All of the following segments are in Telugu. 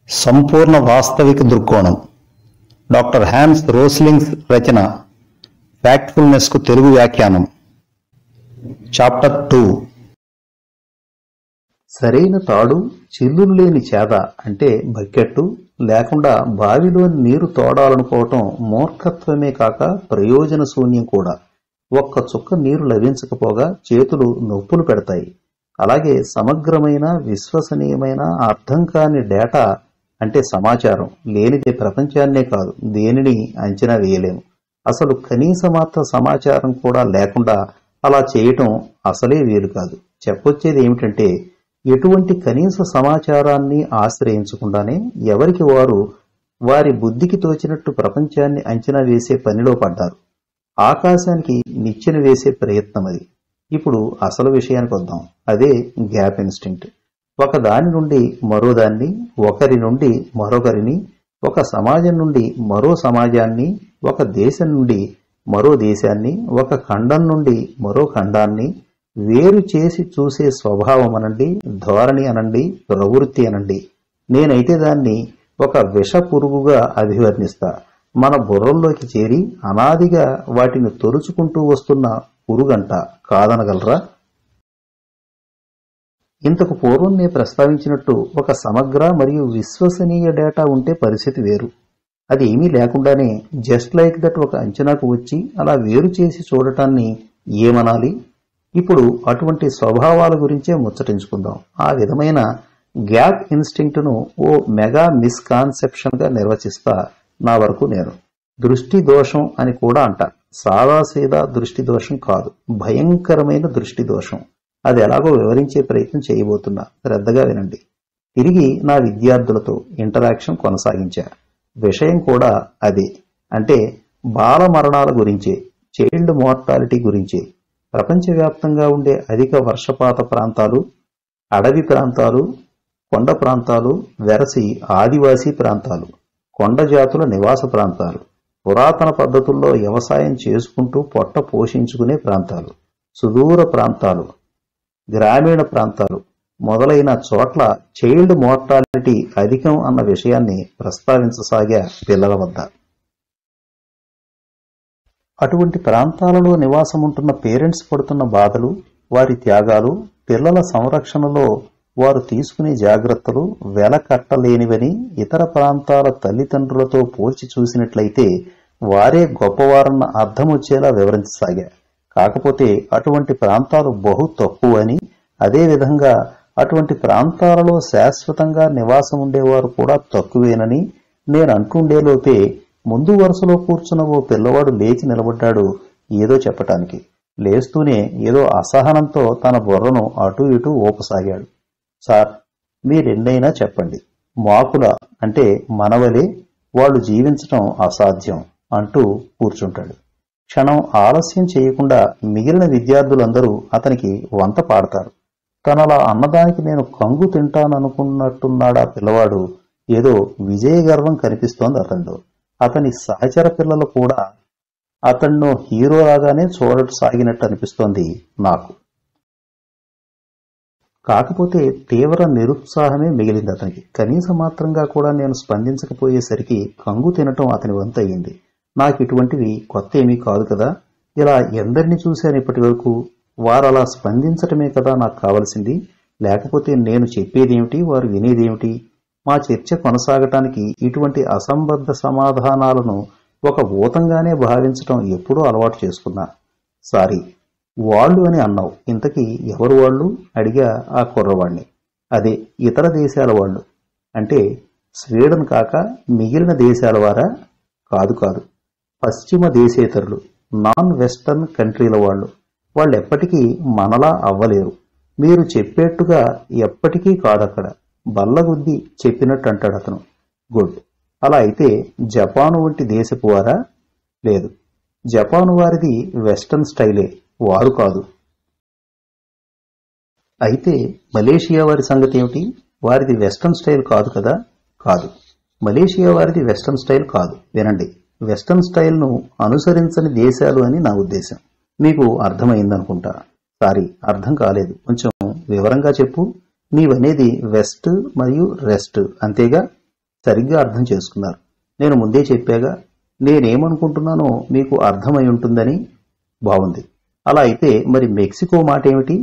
సంపూర్ణ వాస్తవిక దృక్కోణం. డాక్టర్ హ్యాన్స్ రోస్లింగ్స్ రచన. ఫ్యాక్ట్ఫుల్నెస్ కు తెలుగు వ్యాఖ్యానం. చాప్టర్ 2. సరైన తాడు, చిల్లులు లేని చేద అంటే బకెట్టు లేకుండా బావిలోని నీరు తోడాలనుకోవటం మూర్ఖత్వమే కాక ప్రయోజన శూన్యం కూడా. ఒక్క చుక్క నీరు లభించకపోగా చేతులు నొప్పులు పెడతాయి. అలాగే సమగ్రమైన, విశ్వసనీయమైన, అర్థం కాని డేటా అంటే సమాచారం లేనిదే ప్రపంచాన్నే కాదు దేనిని అంచనా వేయలేము. అసలు కనీస మాత్ర సమాచారం కూడా లేకుండా అలా చేయటం అసలే వీలు కాదు. చెప్పొచ్చేది ఏమిటంటే, ఎటువంటి కనీస సమాచారాన్ని ఆశ్రయించకుండానే ఎవరికి వారు వారి బుద్ధికి తోచినట్టు ప్రపంచాన్ని అంచనా వేసే పనిలో పడ్డారు. ఆకాశానికి నిచ్చెన వేసే ప్రయత్నం అది. ఇప్పుడు అసలు విషయానికి వద్దాం. అదే గ్యాప్ ఇన్స్టింక్ట్. ఒక దాని నుండి మరో దాన్ని, ఒకరి నుండి మరొకరిని, ఒక సమాజం నుండి మరో సమాజాన్ని, ఒక దేశం నుండి మరో దేశాన్ని, ఒక ఖండం నుండి మరో ఖండాన్ని వేరు చేసి చూసే స్వభావం అనండి, ధోరణి అనండి, ప్రవృత్తి అనండి. నేనైతే దాన్ని ఒక విష పురుగుగా అభివర్ణిస్తా. మన బుర్రల్లోకి చేరి అనాదిగా వాటిని తొలుచుకుంటూ వస్తున్న పురుగంట. కాదనగలరా? ఇంతకు పూర్వం నేను ప్రస్తావించినట్టు ఒక సమగ్ర మరియు విశ్వసనీయ డేటా ఉంటే పరిస్థితి వేరు. అది ఏమీ లేకుండానే జస్ట్ లైక్ దట్ ఒక అంచనాకు వచ్చి అలా వేరు చేసి చూడటాన్ని ఏమనాలి? ఇప్పుడు అటువంటి స్వభావాల గురించే ముచ్చటించుకుందాం. ఆ విధమైన గ్యాప్ ఇన్స్టింక్ట్ ను ఓ మెగా మిస్కాన్సెప్షన్ గా నిర్వచిస్తా నా వరకు నేను. దృష్టి దోషం అని కూడా అంట. సాదాసీదా దృష్టి దోషం కాదు, భయంకరమైన దృష్టి దోషం. అది ఎలాగో వివరించే ప్రయత్నం చేయబోతున్నా, శ్రద్ధగా వినండి. తిరిగి నా విద్యార్థులతో ఇంటరాక్షన్ కొనసాగించా. విషయం కూడా అదే, అంటే బాల మరణాల గురించే, చైల్డ్ మార్టాలిటీ గురించే. ప్రపంచవ్యాప్తంగా ఉండే అధిక వర్షపాత ప్రాంతాలు, అడవి ప్రాంతాలు, కొండ ప్రాంతాలు, వెరసి ఆదివాసీ ప్రాంతాలు, కొండ జాతుల నివాస ప్రాంతాలు, పురాతన పద్ధతుల్లో వ్యవసాయం చేసుకుంటూ పొట్ట పోషించుకునే ప్రాంతాలు, సుదూర ప్రాంతాలు, గ్రామీణ ప్రాంతాలు మొదలైన చోట్ల చైల్డ్ మోర్టాలిటీ అధికం అన్న విషయాన్ని ప్రస్తావించసాగా పిల్లల వద్ద. అటువంటి ప్రాంతాలలో నివాసముంటున్న పేరెంట్స్ పడుతున్న బాధలు, వారి త్యాగాలు, పిల్లల సంరక్షణలో వారు తీసుకునే జాగ్రత్తలు వెలకట్టలేనివని ఇతర ప్రాంతాల తల్లిదండ్రులతో పోల్చి చూసినట్లయితే వారే గొప్పవారన్న అర్థం వచ్చేలా వివరించసాగా. కాకపోతే అటువంటి ప్రాంతాలు బహు తక్కువ అని, అదేవిధంగా అటువంటి ప్రాంతాలలో శాశ్వతంగా నివాసం ఉండేవారు కూడా తక్కువేనని నేను అంటుండేలోపే ముందు వరుసలో కూర్చున్న ఓ పిల్లవాడు లేచి నిలబడ్డాడు ఏదో చెప్పటానికి. లేస్తూనే ఏదో అసహనంతో తన బుర్రను అటూ ఇటూ ఊపసాగాడు. సార్, మీరెన్నైనా చెప్పండి, మాకుల అంటే మనవలే వాళ్ళు జీవించటం అసాధ్యం అంటూ కూర్చుంటాడు. క్షణం ఆలస్యం చేయకుండా మిగిలిన విద్యార్థులందరూ అతనికి వంత పాడతారు. తనలా అన్నదానికి నేను కంగు తింటాననుకున్నట్టున్నాడా పిల్లవాడు. ఏదో విజయ గర్వం కనిపిస్తోంది అతనిలో. అతని సహచర పిల్లలు కూడా అతన్నో హీరోలాగానే చూడసాగినట్టు అనిపిస్తోంది నాకు. కాకపోతే తీవ్ర నిరుత్సాహమే మిగిలింది అతనికి. కనీస మాత్రంగా కూడా నేను స్పందించకపోయేసరికి కంగు తినటం అతని వంతు అయ్యింది. నాకు ఇటువంటివి కొత్త ఏమీ కాదు కదా. ఇలా ఎందరిని చూశాను ఇప్పటి వరకు. వారలా స్పందించటమే కదా నాకు కావలసింది. లేకపోతే నేను చెప్పేదేమిటి, వారు వినేదేమిటి? మా చర్చ కొనసాగటానికి ఇటువంటి అసంబద్ధ సమాధానాలను ఒక భూతంగానే భావించటం ఎప్పుడూ అలవాటు చేసుకున్నా. సారీ, వాళ్ళు అని అన్నావు. ఇంతకీ ఎవరు వాళ్ళు? అడిగా ఆ కుర్రవాణ్ణి. అదే ఇతర దేశాల వాళ్ళు. అంటే స్వీడన్ కాక మిగిలిన దేశాల వారా? కాదు కాదు, పశ్చిమ దేశేతరులు, నాన్ వెస్టర్న్ కంట్రీల వాళ్ళు. వాళ్ళెప్పటికీ మనలా అవ్వలేరు. మీరు చెప్పేట్టుగా ఎప్పటికీ కాదక్కడ. బల్లగుద్ది చెప్పినట్టు అంటాడు అతను. గుడ్. అలా అయితే జపాను వంటి దేశపు వారా? లేదు, జపాను వారిది వెస్టర్న్ స్టైలే, వారు కాదు. అయితే మలేషియా వారి సంగతి ఏమిటి? వారిది వెస్టర్న్ స్టైల్ కాదు కదా? కాదు, మలేషియా వారిది వెస్టర్న్ స్టైల్ కాదు. వినండి, వెస్టర్న్ స్టైల్ను అనుసరించని దేశాలు అని నా ఉద్దేశం. మీకు అర్థమైందనుకుంటా. సారీ, అర్థం కాలేదు. కొంచెం వివరంగా చెప్పు. నీవనేది వెస్ట్ మరియు రెస్ట్ అంతేగా? సరిగ్గా అర్థం చేసుకున్నారు. నేను ముందే చెప్పాగా, నేనేమనుకుంటున్నానో మీకు అర్థమై ఉంటుందని. బావుంది. అలా అయితే మరి మెక్సికో మాట ఏమిటి?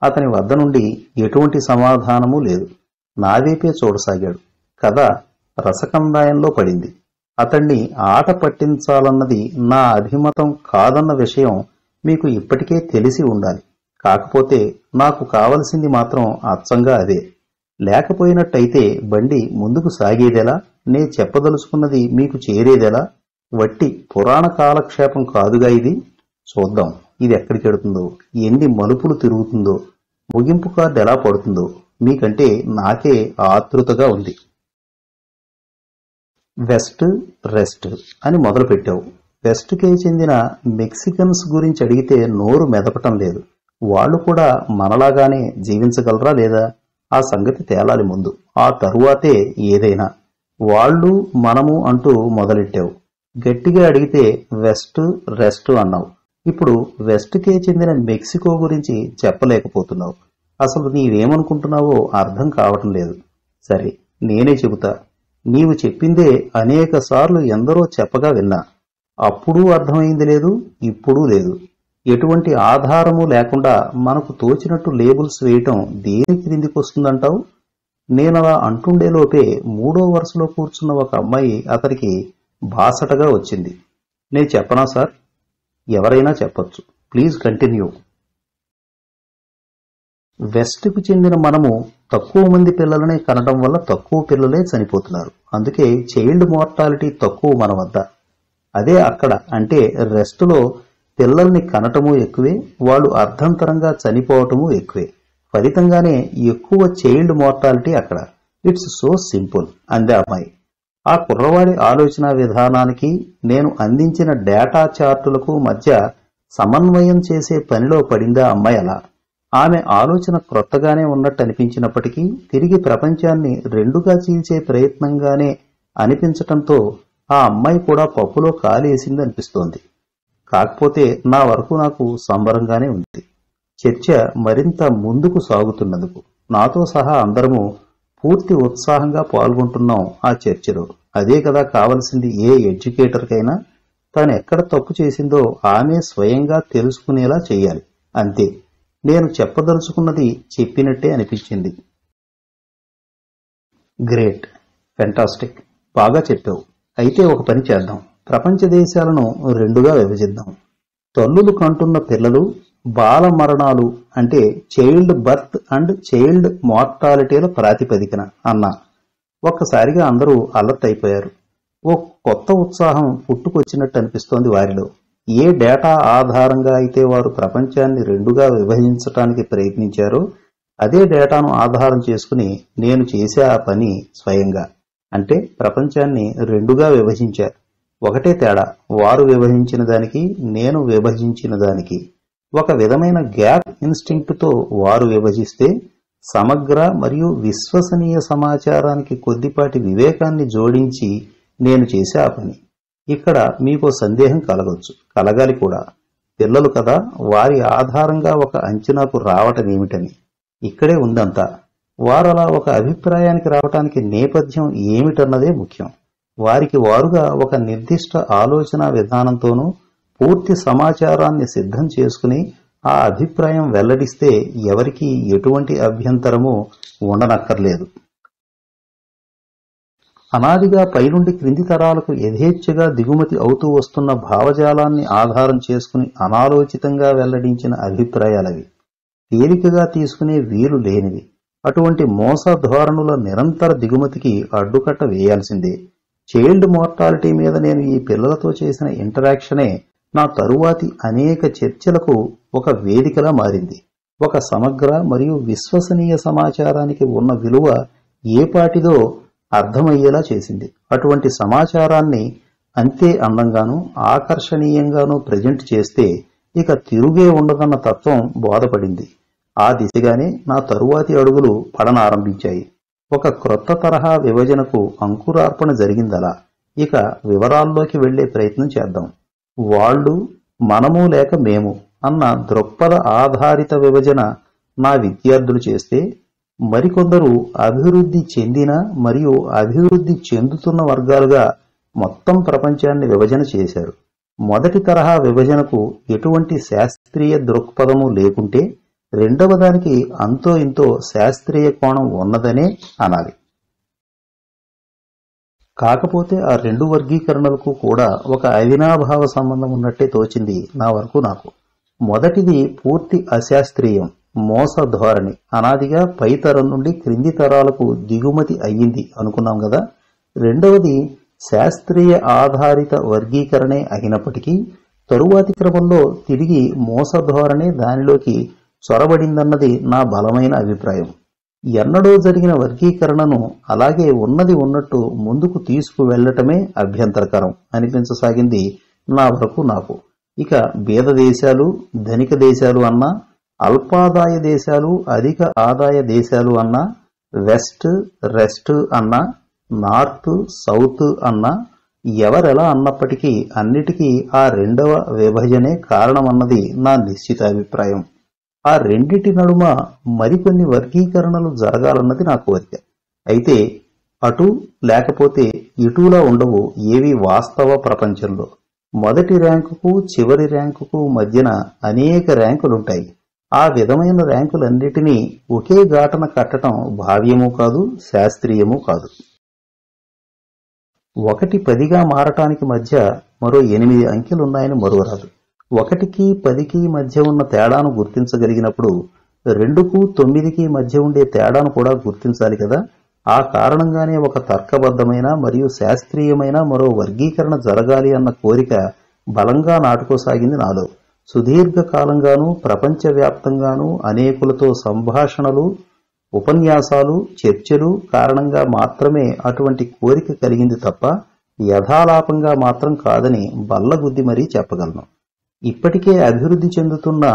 అతని వద్ద నుండి ఎటువంటి సమాధానమూ లేదు. నా వైపే చూడసాగాడు. కథ రసకందాయంలో పడింది. అతణ్ణి ఆట పట్టించాలన్నది నా అభిమతం కాదన్న విషయం మీకు ఇప్పటికే తెలిసి ఉండాలి. కాకపోతే నాకు కావలసింది మాత్రం అచ్చంగా అదే. లేకపోయినట్టయితే బండి ముందుకు సాగేదెలా? నే చెప్పదలుచుకున్నది మీకు చేరేదెలా? వట్టి పురాణ కాలక్షేపం కాదుగా ఇది. చూద్దాం ఇది ఎక్కడికెడుతుందో, ఎన్ని మలుపులు తిరుగుతుందో, ముగింపు కార్డు ఎలా పడుతుందో. మీకంటే నాకే ఆతృతగా ఉంది. వెస్ట్ రెస్ట్ అని మొదలుపెట్టావు. వెస్ట్కే చెందిన మెక్సికన్స్ గురించి అడిగితే నోరు మెదపటం లేదు. వాళ్ళు కూడా మనలాగానే జీవించగలరా లేదా? ఆ సంగతి తేలాలి ముందు. ఆ తరువాతే ఏదైనా. వాళ్ళు మనము అంటూ మొదలెట్టావు. గట్టిగా అడిగితే వెస్ట్ రెస్ట్ అన్నావు. ఇప్పుడు వెస్ట్కే చెందిన మెక్సికో గురించి చెప్పలేకపోతున్నావు. అసలు నీవేమనుకుంటున్నావో అర్థం కావటం లేదు. సరే, నేనే చెబుతా. నీవు చెప్పిందే అనేక సార్లు ఎందరో చెప్పగా విన్నా. అప్పుడూ అర్థమైంది లేదు, ఇప్పుడూ లేదు. ఎటువంటి ఆధారము లేకుండా మనకు తోచినట్టు లేబుల్స్ వేయటం దేని క్రిందికి వస్తుందంటావు? నేనలా అంటుండేలోపే మూడో వరుసలో కూర్చున్న ఒక అమ్మాయి అతనికి బాసటగా వచ్చింది. నేను చెప్పనా సార్? ఎవరైనా చెప్పొచ్చు. Please continue. వెస్ట్కు చెందిన మనము తక్కువ మంది పిల్లలనే కనడం వల్ల తక్కువ పిల్లలే చనిపోతున్నారు. అందుకే చైల్డ్ మార్టాలిటీ తక్కువ మన వద్ద. అదే అక్కడ అంటే రెస్ట్లో పిల్లల్ని కనటము ఎక్కువే, వాళ్ళు అర్ధంతరంగా చనిపోవటము ఎక్కువే. ఫలితంగానే ఎక్కువ చైల్డ్ మార్టాలిటీ అక్కడ. ఇట్స్ సో సింపుల్ అందే అమ్మాయి. ఆ కుర్రవాడి ఆలోచన విధానానికి నేను అందించిన డేటా చార్టులకు మధ్య సమన్వయం చేసే పనిలో పడిందా అమ్మాయి అలా. ఆమె ఆలోచన క్రొత్తగానే ఉన్నట్టు అనిపించినప్పటికీ తిరిగి ప్రపంచాన్ని రెండుగా చీల్చే ప్రయత్నంగానే అనిపించటంతో ఆ అమ్మాయి కూడా పప్పులో కాలేసింది అనిపిస్తోంది. కాకపోతే నా వరకు నాకు సంబరంగానే ఉంది. చర్చ మరింత ముందుకు సాగుతున్నందుకు నాతో సహా అందరము పూర్తి ఉత్సాహంగా పాల్గొంటున్నాం ఆ చర్చలో. అదే కదా కావలసింది ఏ ఎడ్యుకేటర్కైనా. తాను ఎక్కడ తప్పు చేసిందో ఆమె స్వయంగా తెలుసుకునేలా చెయ్యాలి. అంతే. నేను చెప్పదలుచుకున్నది చెప్పినట్టే అనిపించింది. గ్రేట్, ఫెంటాస్టిక్, బాగా చెప్పావు. అయితే ఒక పని చేద్దాం. ప్రపంచ దేశాలను రెండుగా విభజిద్దాం. తల్లులు కంటున్న పిల్లలు, బాల మరణాలు అంటే చైల్డ్ బర్త్ అండ్ చైల్డ్ మార్టాలిటీల ప్రాతిపదికన అన్నా. ఒక్కసారిగా అందరూ అలర్ట్ అయిపోయారు. ఓ కొత్త ఉత్సాహం పుట్టుకొచ్చినట్టు అనిపిస్తోంది వారిలో. ఏ డేటా ఆధారంగా అయితే వారు ప్రపంచాన్ని రెండుగా విభజించటానికి ప్రయత్నించారో అదే డేటాను ఆధారం చేసుకుని నేను చేసే ఆ పని స్వయంగా. అంటే ప్రపంచాన్ని రెండుగా విభజించారు. ఒకటే తేడా, వారు విభజించిన దానికి నేను విభజించిన దానికి. ఒక విధమైన గ్యాప్ ఇన్స్టింక్ట్తో వారు విభజిస్తే సమగ్ర మరియు విశ్వసనీయ సమాచారానికి కొద్దిపాటి వివేకాన్ని జోడించి నేను చేసే ఆ పని. ఇక్కడ మీకో సందేహం కలగొచ్చు, కలగాలి కూడా. పిల్లలు కదా, వారి ఆధారంగా ఒక అంచనాకు రావటమేమిటని. ఇక్కడే ఉందంతా. వారలా ఒక అభిప్రాయానికి రావటానికి నేపథ్యం ఏమిటన్నదే ముఖ్యం. వారికి వారుగా ఒక నిర్దిష్ట ఆలోచన విధానంతోనూ పూర్తి సమాచారాన్ని సిద్ధం చేసుకుని ఆ అభిప్రాయం వెల్లడిస్తే ఎవరికీ ఎటువంటి అభ్యంతరమూ ఉండనక్కర్లేదు. అనాదిగా పైనుండి క్రింది తరాలకు యథేచ్ఛగా దిగుమతి అవుతూ వస్తున్న భావజాలాన్ని ఆధారం చేసుకుని అనాలోచితంగా వెల్లడించిన అభిప్రాయాలవి. తేలికగా తీసుకునే వీలు లేనివి. అటువంటి మోస ధోరణుల నిరంతర దిగుమతికి అడ్డుకట్ట వేయాల్సిందే. చైల్డ్ మార్టాలిటీ మీద నేను ఈ పిల్లలతో చేసిన ఇంటరాక్షనే నా తరువాతి అనేక చర్చలకు ఒక వేదికలా మారింది. ఒక సమగ్ర మరియు విశ్వసనీయ సమాచారానికి ఉన్న విలువ ఏపాటిదో అర్థమయ్యేలా చేసింది. అటువంటి సమాచారాన్ని అంతే అందంగానూ ఆకర్షణీయంగానూ ప్రజెంట్ చేస్తే ఇక తిరుగే ఉండదన్న తత్వం బోధపడింది. ఆ దిశగానే నా తరువాతి అడుగులు పడనారంభించాయి. ఒక క్రొత్త తరహా విభజనకు అంకురార్పణ జరిగిందలా. ఇక వివరాల్లోకి వెళ్లే ప్రయత్నం చేద్దాం. వాళ్ళు, మనము లేక మేము అన్న దృక్పథ ఆధారిత విభజన నా విద్యార్థులు చేస్తే మరికొందరు అభివృద్ధి చెందిన మరియు అభివృద్ధి చెందుతున్న వర్గాలుగా మొత్తం ప్రపంచాన్ని విభజన చేశారు. మొదటి తరహా విభజనకు ఎటువంటి శాస్త్రీయ దృక్పథము లేకుంటే రెండవ దానికి అంతో ఇంతో శాస్త్రీయ కోణం ఉన్నదనే అనాలి. కాకపోతే ఆ రెండు వర్గీకరణలకు కూడా ఒక అవినాభావ సంబంధం ఉన్నట్టే తోచింది నా వరకు నాకు. మొదటిది పూర్తి అశాస్త్రీయం, మోస ధోరణి, అనాదిగా పై తరం నుండి క్రింది తరాలకు దిగుమతి అయ్యింది అనుకున్నాం కదా. రెండవది శాస్త్రీయ ఆధారిత వర్గీకరణే అయినప్పటికీ తరువాతి క్రమంలో తిరిగి మోస ధోరణి దానిలోకి చొరబడిందన్నది నా బలమైన అభిప్రాయం. ఎన్నడో జరిగిన వర్గీకరణను అలాగే ఉన్నది ఉన్నట్టు ముందుకు తీసుకువెళ్లటమే అభ్యంతరకరం అనిపించసాగింది నా వరకు నాకు. ఇక బీద దేశాలు, ధనిక దేశాలు అన్నా, అల్పాదాయ దేశాలు, అధిక ఆదాయ దేశాలు అన్నా, వెస్ట్ రెస్ట్ అన్నా, నార్త్ సౌత్ అన్నా, ఎవరెలా అన్నప్పటికీ అన్నిటికీ ఆ రెండవ విభజనే కారణమన్నది నా నిశ్చిత అభిప్రాయం. ఆ రెండిటి నడుమ మరికొన్ని వర్గీకరణలు జరగాలన్నది నా కోరిక. అయితే అటు లేకపోతే ఇటులా ఉండవు ఏవి వాస్తవ ప్రపంచంలో. మొదటి ర్యాంకుకు చివరి ర్యాంకుకు మధ్యన అనేక ర్యాంకులుంటాయి. ఆ విధమైన ర్యాంకులన్నిటినీ ఒకే ఘాటన కట్టడం భావ్యమూ కాదు, శాస్త్రీయమూ కాదు. 1 10గా మారటానికి మధ్య మరో 8 అంకెలున్నాయని మరువరాదు. 1కి 10కి మధ్య ఉన్న తేడాను గుర్తించగలిగినప్పుడు 2కు 9కి మధ్య ఉండే తేడాను కూడా గుర్తించాలి కదా. ఆ కారణంగానే ఒక తర్కబద్ధమైన మరియు శాస్త్రీయమైన మరో వర్గీకరణ జరగాలి అన్న కోరిక బలంగా నాటుకోసాగింది నాలో. సుదీర్ఘకాలంగానూ ప్రపంచవ్యాప్తంగానూ అనేకులతో సంభాషణలు, ఉపన్యాసాలు, చర్చలు కారణంగా మాత్రమే అటువంటి కోరిక కలిగింది తప్ప యథాలాపంగా మాత్రం కాదని బల్లగుద్ది మరీ చెప్పగలను. ఇప్పటికే అభివృద్ధి చెందుతున్న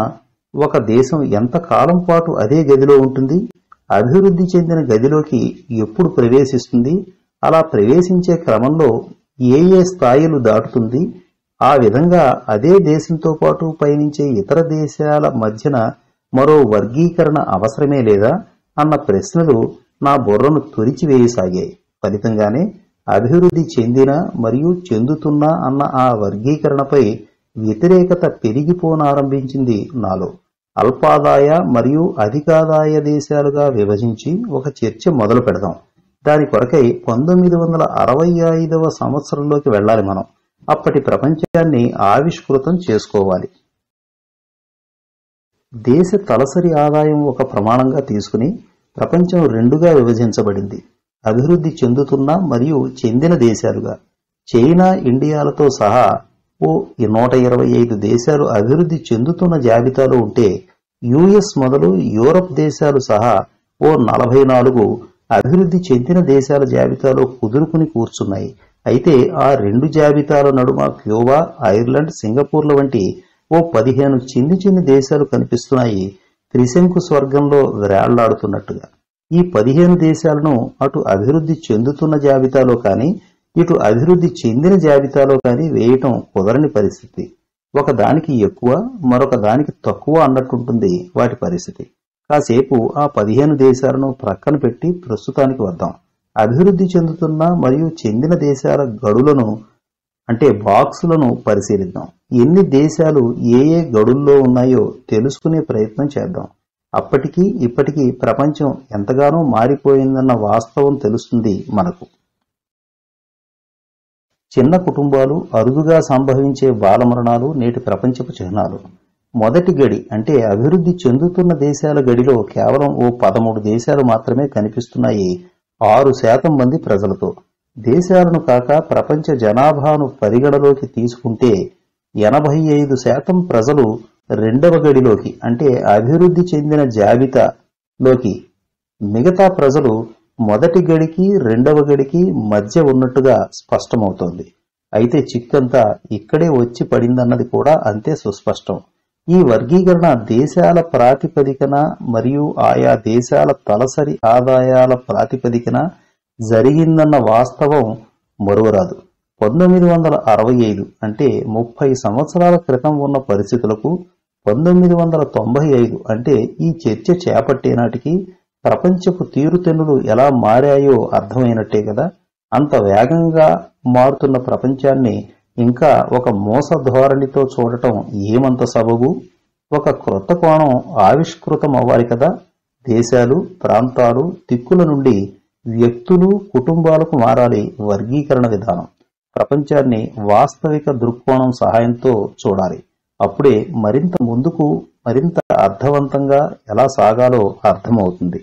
ఒక దేశం ఎంతకాలం పాటు అదే గదిలో ఉంటుంది? అభివృద్ధి చెందిన గదిలోకి ఎప్పుడు ప్రవేశిస్తుంది? అలా ప్రవేశించే క్రమంలో ఏ ఏ స్థాయిలు దాటుతుంది? ఆ విధంగా అదే దేశంతో పాటు పయనించే ఇతర దేశాల మధ్యన మరో వర్గీకరణ అవసరమే లేదా అన్న ప్రశ్నలు నా బుర్రను తొలిచివేయసాగాయి. ఫలితంగానే అభివృద్ధి చెందిన మరియు చెందుతున్నా అన్న ఆ వర్గీకరణపై వ్యతిరేకత పెరిగిపోనారంభించింది నాలో. అల్పాదాయ మరియు అధికాదాయ దేశాలుగా విభజించి ఒక చర్చ మొదలు పెడదాం. దాని కొరకై 1965వ సంవత్సరంలోకి వెళ్ళాలి మనం. అప్పటి ప్రపంచాన్ని ఆవిష్కృతం చేసుకోవాలి. దేశ తలసరి ఆదాయం ఒక ప్రమాణంగా తీసుకుని ప్రపంచం 2గా విభజించబడింది. అభివృద్ధి చెందుతున్న మరియు చెందిన దేశాలుగా. చైనా, ఇండియాలతో సహా ఓ 125 దేశాలు అభివృద్ధి చెందుతున్న జాబితాలో ఉంటే యుఎస్ మొదలు యూరప్ దేశాలు సహా ఓ 44 అభివృద్ధి చెందిన దేశాల జాబితాలో కుదురుకుని కూర్చున్నాయి. అయితే ఆ రెండు జాబితాల నడుమ క్యూబా, ఐర్లాండ్, సింగపూర్ల వంటి ఓ 15 చిన్ని దేశాలు కనిపిస్తున్నాయి, త్రిశంకు స్వర్గంలో వేళ్లాడుతున్నట్టుగా. ఈ 15 దేశాలను అటు అభివృద్ధి చెందుతున్న జాబితాలో కానీ ఇటు అభివృద్ధి చెందిన జాబితాలో కానీ వేయటం కుదరని పరిస్థితి. ఒకదానికి ఎక్కువ, మరొక దానికి తక్కువ అన్నట్టుంటుంది వాటి పరిస్థితి. కాసేపు ఆ 15 దేశాలను ప్రక్కన పెట్టి ప్రస్తుతానికి వద్దాం. అభివృద్ధి చెందుతున్న మరియు చెందిన దేశాల గడులను అంటే బాక్సులను పరిశీలిద్దాం. ఎన్ని దేశాలు ఏ ఏ గడుల్లో ఉన్నాయో తెలుసుకునే ప్రయత్నం చేద్దాం. అప్పటికీ ఇప్పటికీ ప్రపంచం ఎంతగానో మారిపోయిందన్న వాస్తవం తెలుస్తుంది మనకు. చిన్న కుటుంబాలు, అరుదుగా సంభవించే బాలమరణాలు నేటి ప్రపంచపు చిహ్నాలు. మొదటి గడి అంటే అభివృద్ధి చెందుతున్న దేశాల గడిలో కేవలం ఓ 13 దేశాలు మాత్రమే కనిపిస్తున్నాయి 6% మంది ప్రజలతో. దేశాలను కాక ప్రపంచ జనాభాను పరిగణలోకి తీసుకుంటే 85% ప్రజలు రెండవ గడిలోకి అంటే అభివృద్ధి చెందిన జాబితాలోకి, మిగతా ప్రజలు మొదటి గడికి రెండవ గడికి మధ్య ఉన్నట్టుగా స్పష్టమవుతోంది. అయితే చిక్కంతా ఇక్కడే వచ్చి పడిందన్నది కూడా అంతే సుస్పష్టం. ఈ వర్గీకరణ దేశాల ప్రాతిపదికన మరియు ఆయా దేశాల తలసరి ఆదాయాల ప్రాతిపదికన జరిగిందన్న వాస్తవం మరువరాదు. 1965 అంటే 30 సంవత్సరాల క్రితం ఉన్న పరిస్థితులకు 1995 అంటే ఈ చర్చ చేపట్టే నాటికి ప్రపంచపు తీరుతెన్నులు ఎలా మారాయో అర్థమైనట్టే కదా. అంత వేగంగా మారుతున్న ప్రపంచాన్ని ఇంకా ఒక మోస ధోరణితో చూడటం ఏమంత సబబు? ఒక క్రొత్త కోణం ఆవిష్కృతం అవ్వాలి కదా. దేశాలు, ప్రాంతాలు, దిక్కుల నుండి వ్యక్తులు, కుటుంబాలకు మారాలి వర్గీకరణ విధానం. ప్రపంచాన్ని వాస్తవిక దృక్కోణం సహాయంతో చూడాలి. అప్పుడే మరింత ముందుకు, మరింత అర్థవంతంగా ఎలా సాగాలో అర్థమవుతుంది.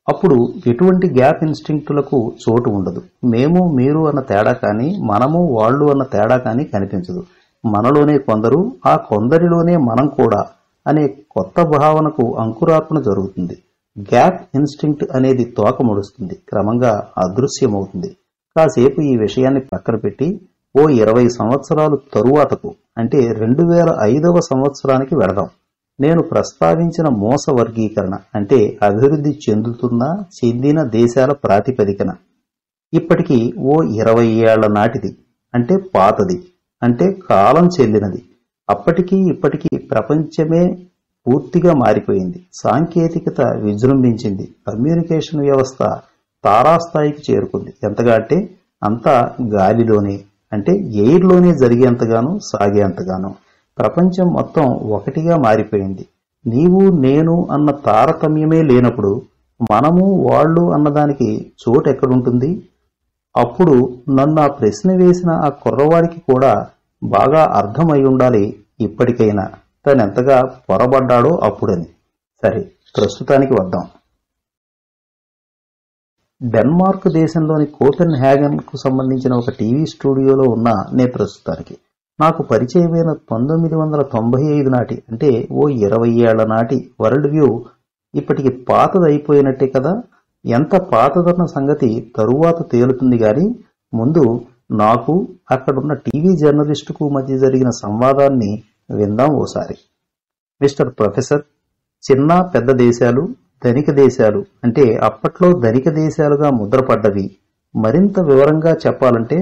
అప్పుడు ఎటువంటి గ్యాప్ ఇన్స్టింక్టులకు చోటు ఉండదు. మేము, మీరు అన్న తేడా కానీ, మనము, వాళ్ళు అన్న తేడా కానీ కనిపించదు. మనలోనే కొందరు, ఆ కొందరిలోనే మనం కూడా అనే కొత్త భావనకు అంకురార్పణ జరుగుతుంది. గ్యాప్ ఇన్స్టింక్ట్ అనేది తోక ముడుస్తుంది, క్రమంగా అదృశ్యమవుతుంది. కాసేపు ఈ విషయాన్ని పక్కన పెట్టి ఓ 20 సంవత్సరాలు తరువాతకు, అంటే 2005వ సంవత్సరానికి వెళదాం. నేను ప్రస్తావించిన మోస వర్గీకరణ అంటే అభివృద్ధి చెందిన దేశాల ప్రాతిపదికన ఇప్పటికీ ఓ 20 ఏళ్ల నాటిది, అంటే పాతది, అంటే కాలం చెల్లినది. అప్పటికీ ఇప్పటికీ ప్రపంచమే పూర్తిగా మారిపోయింది. సాంకేతికత విజృంభించింది. కమ్యూనికేషన్ వ్యవస్థ తారాస్థాయికి చేరుకుంది. ఎంతగా అంటే అంతా గాలిలోనే, అంటే ఎయిర్లోనే జరిగేంతగానో సాగేంతగానో ప్రపంచం మొత్తం ఒకటిగా మారిపోయింది. నీవు, నేను అన్న తారతమ్యమే లేనప్పుడు మనము, వాళ్ళు అన్నదానికి చోటు ఎక్కడుంటుంది? అప్పుడు నన్ను ఆ ప్రశ్న వేసిన ఆ కుర్రవాడికి కూడా బాగా అర్థమై ఉండాలి ఇప్పటికైనా తనెంతగా పొరబడ్డాడో అప్పుడని. సరే, ప్రస్తుతానికి వద్దాం. డెన్మార్క్ దేశంలోని కోపెన్ హ్యాగన్ కు సంబంధించిన ఒక టీవీ స్టూడియోలో ఉన్న ప్రస్తుతానికి నాకు పరిచయమైన 1995 నాటి, అంటే ఓ 20 ఏళ్ల నాటి వరల్డ్ వ్యూ ఇప్పటికి పాతదైపోయినట్టే కదా. ఎంత పాతదన్న సంగతి తరువాత తేలుతుంది గాని ముందు నాకు అక్కడున్న టీవీ జర్నలిస్టుకు మధ్య జరిగిన సంవాదాన్ని విందాం ఓసారి. మిస్టర్ ప్రొఫెసర్, చిన్న పెద్ద దేశాలు, ధనిక దేశాలు, అంటే అప్పట్లో ధనిక దేశాలుగా ముద్రపడ్డవి, మరింత వివరంగా చెప్పాలంటే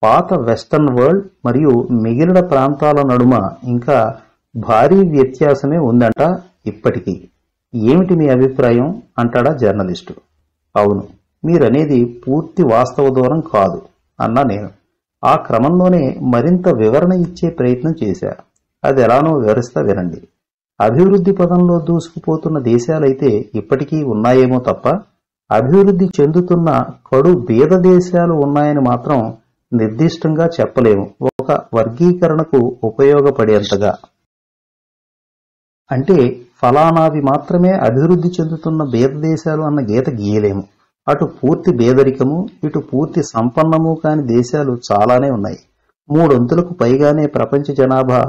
పాత వెస్టర్న్ వరల్డ్ మరియు మిగిలిన ప్రాంతాల నడుమ ఇంకా భారీ వ్యత్యాసమే ఉందంట ఇప్పటికీ. ఏమిటి మీ అభిప్రాయం అంటాడా జర్నలిస్టు. అవును, మీరనేది పూర్తి వాస్తవ దూరం కాదు అన్నా నేను. ఆ క్రమంలోనే మరింత వివరణ ఇచ్చే ప్రయత్నం చేశా. అది ఎలానో వివరిస్తా వినండి. అభివృద్ధి పదంలో దూసుకుపోతున్న దేశాలైతే ఇప్పటికీ ఉన్నాయేమో తప్ప అభివృద్ధి చెందుతున్న కడు బీద దేశాలు ఉన్నాయని మాత్రం నిర్దిష్టంగా చెప్పలేము, ఒక వర్గీకరణకు ఉపయోగపడేంతగా. అంటే ఫలానావి మాత్రమే అభివృద్ధి చెందుతున్న బీద దేశాలు అన్న గీత గీయలేము. అటు పూర్తి బేదరికము, ఇటు పూర్తి సంపన్నము కాని దేశాలు చాలానే ఉన్నాయి. 3 వంతులకు పైగానే ప్రపంచ జనాభా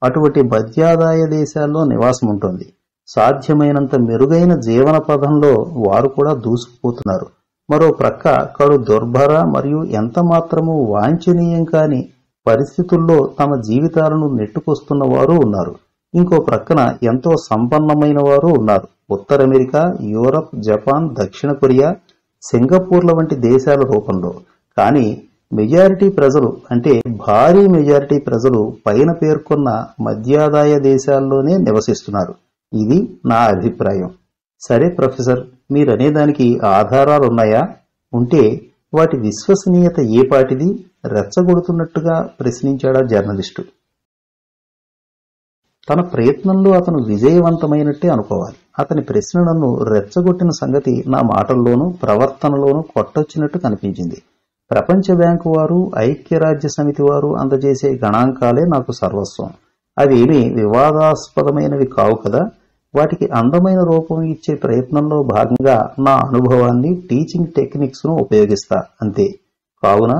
అటువంటి మధ్యాదాయ దేశాల్లో నివాసం ఉంటుంది. సాధ్యమైనంత మెరుగైన జీవన పథంలో వారు కూడా దూసుకుపోతున్నారు. మరో ప్రక్క కడు దుర్భర మరియు ఎంత మాత్రము వాంఛనీయం కాని పరిస్థితుల్లో తమ జీవితాలను నెట్టుకొస్తున్న వారు ఉన్నారు. ఇంకో ప్రక్కన ఎంతో సంపన్నమైన వారు ఉన్నారు. ఉత్తర అమెరికా, యూరప్, జపాన్, దక్షిణ కొరియా, సింగపూర్ల వంటి దేశాల రూపంలో. కానీ మెజారిటీ ప్రజలు, అంటే భారీ మెజారిటీ ప్రజలు పైన పేర్కొన్న మధ్యాదాయ దేశాల్లోనే నివసిస్తున్నారు. ఇది నా అభిప్రాయం. సరే ప్రొఫెసర్, మీరనేదానికి ఆధారాలున్నాయా? ఉంటే వాటి విశ్వసనీయత ఏపాటిది? రెచ్చగొడుతున్నట్టుగా ప్రశ్నించాడా జర్నలిస్టు. తన ప్రయత్నంలో అతను విజయవంతమైనట్టే అనుకోవాలి. అతని ప్రశ్న నన్ను రెచ్చగొట్టిన సంగతి నా మాటల్లోనూ ప్రవర్తనలోనూ కొట్టొచ్చినట్టు కనిపించింది. ప్రపంచ బ్యాంకు వారు, ఐక్యరాజ్య సమితి వారు అందజేసే గణాంకాలే నాకు సర్వస్వం. అవేమీ వివాదాస్పదమైనవి కావు కదా. వాటికి అందమైన రూపం ఇచ్చే ప్రయత్నంలో భాగంగా నా అనుభవాన్ని, టీచింగ్ టెక్నిక్స్ ను ఉపయోగిస్తా అంతే. కావున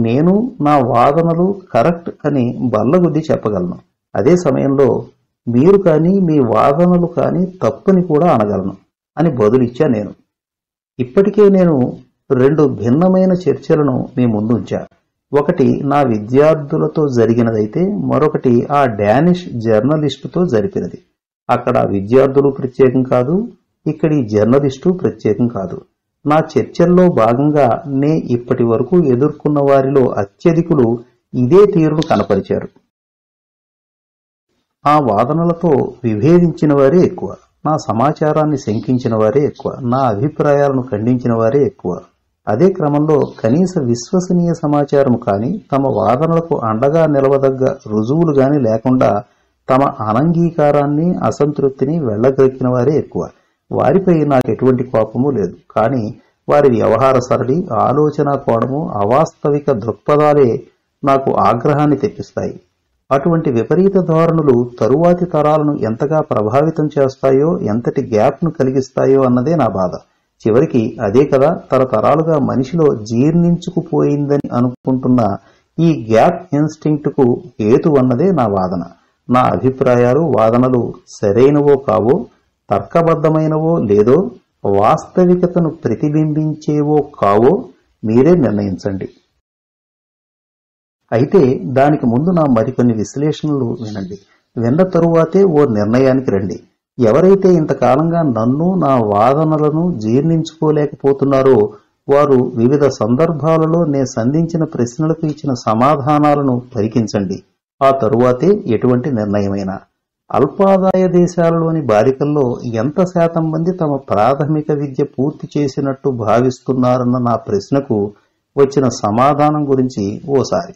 నేను నా వాదనలు కరెక్ట్ అని బల్లగుద్ది చెప్పగలను. అదే సమయంలో మీరు కానీ మీ వాదనలు కానీ తప్పని కూడా అనగలను అని బదులిచ్చా నేను. ఇప్పటికే నేను 2 భిన్నమైన చర్చలను మీ ముందుంచా. ఒకటి నా విద్యార్థులతో జరిగినదైతే మరొకటి ఆ డానిష్ జర్నలిస్టుతో జరిపినది. అక్కడ విద్యార్థులు ప్రత్యేకం కాదు, ఇక్కడి జర్నలిస్టు ప్రత్యేకం కాదు. నా చర్చల్లో భాగంగా ఇప్పటి వరకు ఎదుర్కొన్న వారిలో అత్యధికులు ఇదే తీరును కనపరిచారు. ఆ వాదనలతో విభేదించిన వారే ఎక్కువ. నా సమాచారాన్ని శంకించిన వారే ఎక్కువ, నా అభిప్రాయాలను ఖండించిన వారే ఎక్కువ. అదే క్రమంలో కనీస విశ్వసనీయ సమాచారం కానీ, తమ వాదనలకు అండగా నిలవదగ్గ రుజువులు గాని లేకుండా తమ అనంగీకారాన్ని, అసంతృప్తిని వెళ్లగక్కిన వారే ఎక్కువ. వారిపై నాకు ఎటువంటి కోపమూ లేదు. కానీ వారి వ్యవహార సరళి, ఆలోచన కోణము, అవాస్తవిక దృక్పథాలే నాకు ఆగ్రహాన్ని తెప్పిస్తాయి. అటువంటి విపరీత ధోరణులు తరువాతి తరాలను ఎంతగా ప్రభావితం చేస్తాయో, ఎంతటి గ్యాప్ను కలిగిస్తాయో అన్నదే నా బాధ. చివరికి అదే కదా తరతరాలుగా మనిషిలో జీర్ణించుకుపోయిందని అనుకుంటున్న ఈ గ్యాప్ ఇన్స్టింక్ట్కు హేతువన్నదే నా వాదన. నా అభిప్రాయాలు, వాదనలు సరైనవో కావో, తర్కబద్ధమైనవో లేదో, వాస్తవికతను ప్రతిబింబించేవో కావో మీరే నిర్ణయించండి. అయితే దానికి ముందు నా మరికొన్ని విశ్లేషణలు వినండి. విన్న తరువాతే ఓ నిర్ణయానికి రండి. ఎవరైతే ఇంతకాలంగా నన్ను, నా వాదనలను జీర్ణించుకోలేకపోతున్నారో వారు వివిధ సందర్భాలలో నేను సంధించిన ప్రశ్నలకు ఇచ్చిన సమాధానాలను పరికించండి. ఆ తరువాతే ఎటువంటి నిర్ణయమైనా. అల్పాదాయ దేశాలలోని బాలికల్లో ఎంత శాతం మంది తమ ప్రాథమిక విద్య పూర్తి చేసినట్టు భావిస్తున్నారన్న నా ప్రశ్నకు వచ్చిన సమాధానం గురించి ఓసారి.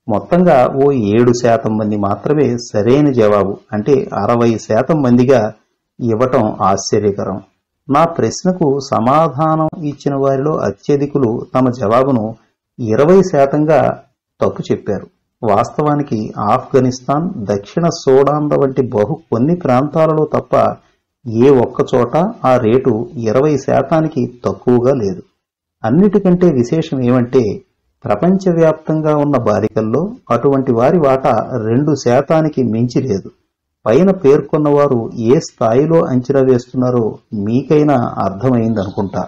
మొత్తంగా ఓ 7% మంది మాత్రమే సరైన జవాబు, అంటే 60% మందిగా ఇవ్వటం ఆశ్చర్యకరం. నా ప్రశ్నకు సమాధానం ఇచ్చిన వారిలో అత్యధికులు తమ జవాబును 20%గా తప్పు చెప్పారు. వాస్తవానికి ఆఫ్ఘనిస్తాన్, దక్షిణ సూడాన్ల వంటి కొన్ని ప్రాంతాలలో తప్ప ఏ ఒక్కచోట ఆ రేటు 20%కి తక్కువగా లేదు. అన్నిటికంటే విశేషం ఏమంటే ప్రపంచవ్యాప్తంగా ఉన్న బాలికల్లో అటువంటి వారి వాటా 2%కి మించి లేదు. పైన పేర్కొన్నవారు ఏ స్థాయిలో అంచనా వేస్తున్నారో మీకైనా అర్థమైందనుకుంటా.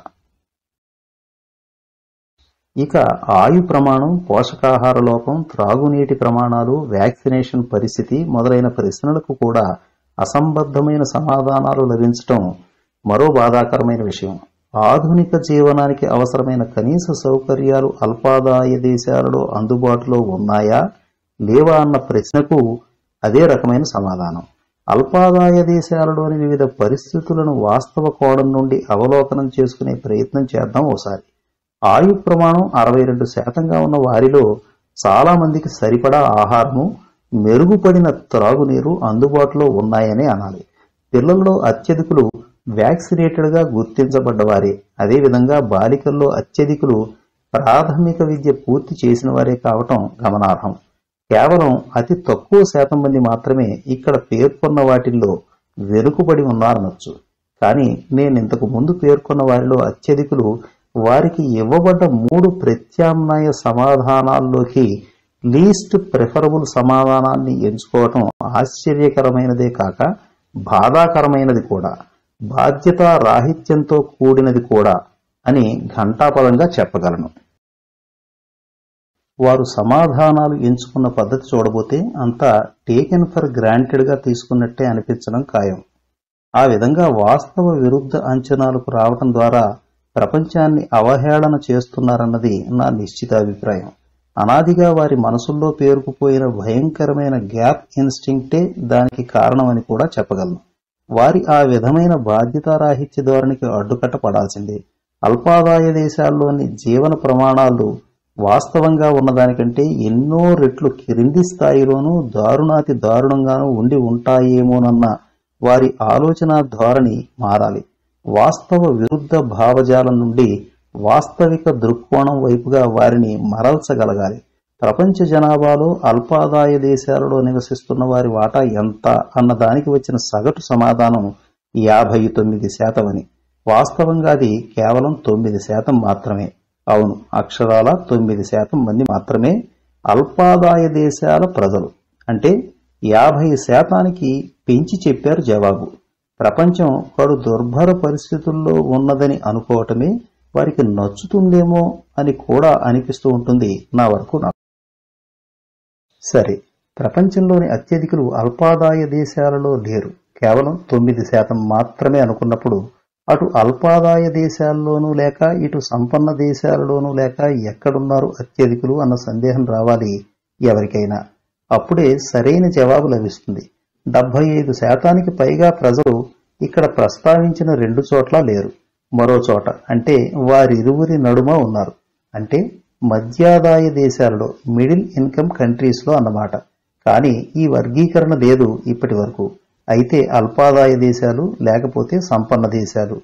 ఇక ఆయు ప్రమాణం, పోషకాహార లోపం, త్రాగునీటి ప్రమాణాలు, వ్యాక్సినేషన్ పరిస్థితి మొదలైన ప్రశ్నలకు కూడా అసంబద్ధమైన సమాధానాలు లభించటం మరో బాధాకరమైన విషయం. ఆధునిక జీవనానికి అవసరమైన కనీస సౌకర్యాలు అల్పాదాయ దేశాలలో అందుబాటులో ఉన్నాయా లేవా అన్న ప్రశ్నకు అదే రకమైన సమాధానం. అల్పాదాయ దేశాలలోని వివిధ పరిస్థితులను వాస్తవ కోణం నుండి అవలోకనం చేసుకునే ప్రయత్నం చేద్దాం ఓసారి. ఆయు ప్రమాణం 62%గా ఉన్న వారిలో చాలా మందికి సరిపడా ఆహారము, మెరుగుపడిన త్రాగునీరు అందుబాటులో ఉన్నాయనే అనాలి. పిల్లల్లో అత్యధికులు వ్యాక్సినేటెడ్గా గుర్తించబడ్డవారే. అదేవిధంగా బాలికల్లో అత్యధికులు ప్రాథమిక విద్య పూర్తి చేసిన వారే కావటం గమనార్హం. కేవలం అతి తక్కువ శాతం మంది మాత్రమే ఇక్కడ పేర్కొన్న వాటిల్లో వెనుకబడి ఉన్నారనొచ్చు. కానీ నేనింతకు ముందు పేర్కొన్న వారిలో అత్యధికులు వారికి ఇవ్వబడ్డ 3 ప్రత్యామ్నాయ సమాధానాల్లోకి లీస్ట్ ప్రిఫరబుల్ సమాధానాన్ని ఎంచుకోవటం ఆశ్చర్యకరమైనదే కాక బాధాకరమైనది కూడా, బాధ్యత రాహిత్యంతో కూడినది కూడా అని ఘంటాపదంగా చెప్పగలను. వారు సమాధానాలు ఎంచుకున్న పద్ధతి చూడబోతే అంతా టేకెన్ ఫర్ గ్రాంటెడ్గా తీసుకున్నట్టే అనిపించడం ఖాయం. ఆ విధంగా వాస్తవ విరుద్ధ అంచనాలకు రావటం ద్వారా ప్రపంచాన్ని అవహేళన చేస్తున్నారన్నది నా నిశ్చిత అభిప్రాయం. అనాదిగా వారి మనసుల్లో పేరుకుపోయిన భయంకరమైన గ్యాప్ ఇన్స్టింక్టే దానికి కారణమని కూడా చెప్పగలను. వారి ఆ విధమైన బాధ్యతారాహిత్య ధోరణికి అడ్డుకట్ట పడాల్సిందే. అల్పాదాయ దేశాల్లోని జీవన ప్రమాణాలు వాస్తవంగా ఉన్నదానికంటే ఎన్నో రెట్లు క్రింది స్థాయిలోనూ దారుణాతి దారుణంగానూ ఉండి ఉంటాయేమోనన్న వారి ఆలోచన ధోరణి మారాలి. వాస్తవ విరుద్ధ భావజాలం నుండి వాస్తవిక దృక్కోణం వైపుగా వారిని మరల్చగలగాలి. ప్రపంచ జనాభాలో అల్పాదాయ దేశాలలో నివసిస్తున్న వారి వాటా ఎంత అన్న దానికి వచ్చిన సగటు సమాధానం 59% అని. వాస్తవంగా అది కేవలం 9% మాత్రమే. అవును, అక్షరాల 9% మంది మాత్రమే అల్పాదాయ దేశాల ప్రజలు. అంటే 50%కి పెంచి చెప్పారు జవాబు. ప్రపంచం కడు దుర్భర పరిస్థితుల్లో ఉన్నదని అనుకోవటమే వారికి నచ్చుతుందేమో అని కూడా అనిపిస్తూ ఉంటుంది నా వరకు. సరే, ప్రపంచంలోని అత్యధికులు అల్పాదాయ దేశాలలో లేరు, కేవలం 9% మాత్రమే అనుకున్నప్పుడు అటు అల్పాదాయ దేశాల్లోనూ లేక ఇటు సంపన్న దేశాలలోనూ లేక ఎక్కడున్నారు అత్యధికులు అన్న సందేహం రావాలి ఎవరికైనా. అప్పుడే సరైన జవాబు లభిస్తుంది. 75%కి పైగా ప్రజలు ఇక్కడ ప్రస్తావించిన 2 చోట్ల లేరు. మరో చోట అంటే వారిరువురి నడుమ ఉన్నారు. అంటే మధ్యాదాయ దేశాలలో, మిడిల్ ఇన్కమ్ కంట్రీస్లో అన్నమాట. కానీ ఈ వర్గీకరణ లేదు ఇప్పటి వరకు. అయితే అల్పాదాయ దేశాలు లేకపోతే సంపన్న దేశాలు,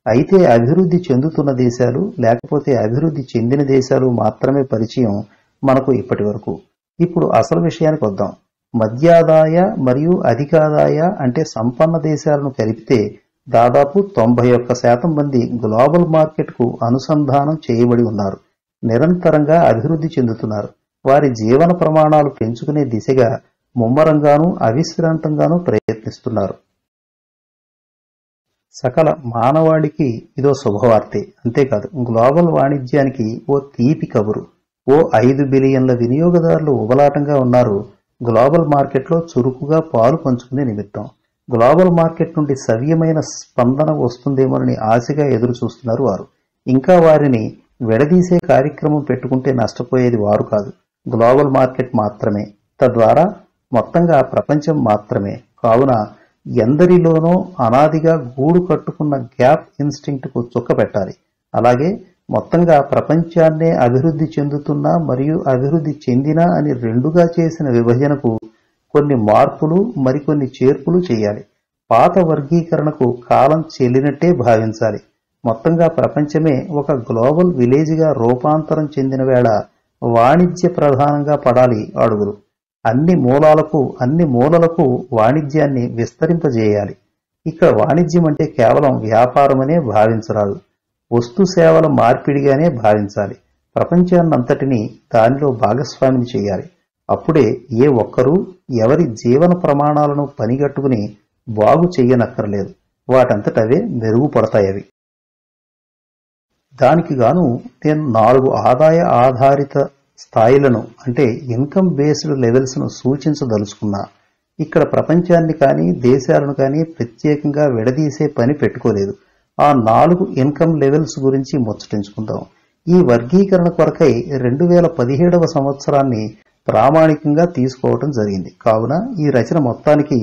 అయితే అభివృద్ధి చెందుతున్న దేశాలు లేకపోతే అభివృద్ధి చెందిన దేశాలు మాత్రమే పరిచయం మనకు ఇప్పటి వరకు. ఇప్పుడు అసలు విషయానికి వద్దాం. మధ్యాదాయ మరియు అధికాదాయ అంటే సంపన్న దేశాలను కలిపితే దాదాపు 91% మంది గ్లోబల్ మార్కెట్కు అనుసంధానం చేయబడి ఉన్నారు. నిరంతరంగా అభివృద్ధి చెందుతున్నారు. వారి జీవన ప్రమాణాలు పెంచుకునే దిశగా ముమ్మరంగానూ అవిశ్రాంతంగానూ ప్రయత్నిస్తున్నారు. సకల మానవాళికి ఇదో శుభవార్తే. అంతేకాదు, గ్లోబల్ వాణిజ్యానికి ఓ తీపి కబురు. ఓ 5 బిలియన్ల వినియోగదారులు ఉబలాటంగా ఉన్నారు గ్లోబల్ మార్కెట్లో చురుకుగా పాలు పంచుకునే నిమిత్తం. గ్లోబల్ మార్కెట్ నుండి సవ్యమైన స్పందన వస్తుందేమోనని ఆశగా ఎదురు చూస్తున్నారు వారు. ఇంకా వారిని విడదీసే కార్యక్రమం పెట్టుకుంటే నష్టపోయేది వారు కాదు, గ్లోబల్ మార్కెట్ మాత్రమే. తద్వారా మొత్తంగా ప్రపంచం మాత్రమే. కావున ఎందరిలోనో అనాదిగా గూడు కట్టుకున్న గ్యాప్ ఇన్స్టింక్ట్కు చుక్క పెట్టాలి. అలాగే మొత్తంగా ప్రపంచాన్నే అభివృద్ధి చెందుతున్నా మరియు అభివృద్ధి చెందినా అని రెండుగా చేసిన విభజనకు కొన్ని మార్పులు మరికొన్ని చేర్పులు చేయాలి. పాత వర్గీకరణకు కాలం చెల్లినట్టే భావించాలి. మొత్తంగా ప్రపంచమే ఒక గ్లోబల్ విలేజ్గా రూపాంతరం చెందిన వేళ వాణిజ్య ప్రధానంగా పడాలి అడుగులు. అన్ని మూలలకు వాణిజ్యాన్ని విస్తరింపజేయాలి. ఇక్కడ వాణిజ్యం అంటే కేవలం వ్యాపారమనే భావించరాదు, వస్తు సేవల మార్పిడిగానే భావించాలి. ప్రపంచాన్నంతటినీ దానిలో భాగస్వామిని చేయాలి. అప్పుడే ఏ ఒక్కరూ ఎవరి జీవన ప్రమాణాలను పనిగట్టుకుని బాగు చెయ్యనక్కర్లేదు. వాటంతటవే మెరుగుపడతాయవి. దానికి గాను నేను 4 ఆదాయ ఆధారిత స్థాయిలను అంటే ఇన్కమ్ బేస్డ్ లెవెల్స్ ను సూచించదలుచుకున్నా. ఇక్కడ ప్రపంచాన్ని కానీ దేశాలను కానీ ప్రత్యేకంగా విడదీసే పని పెట్టుకోలేదు. ఆ 4 ఇన్కమ్ లెవెల్స్ గురించి ముచ్చటించుకుందాం. ఈ వర్గీకరణ కొరకై 2017వ సంవత్సరాన్ని ప్రామాణికంగా తీసుకోవటం జరిగింది. కావున ఈ రచన మొత్తానికి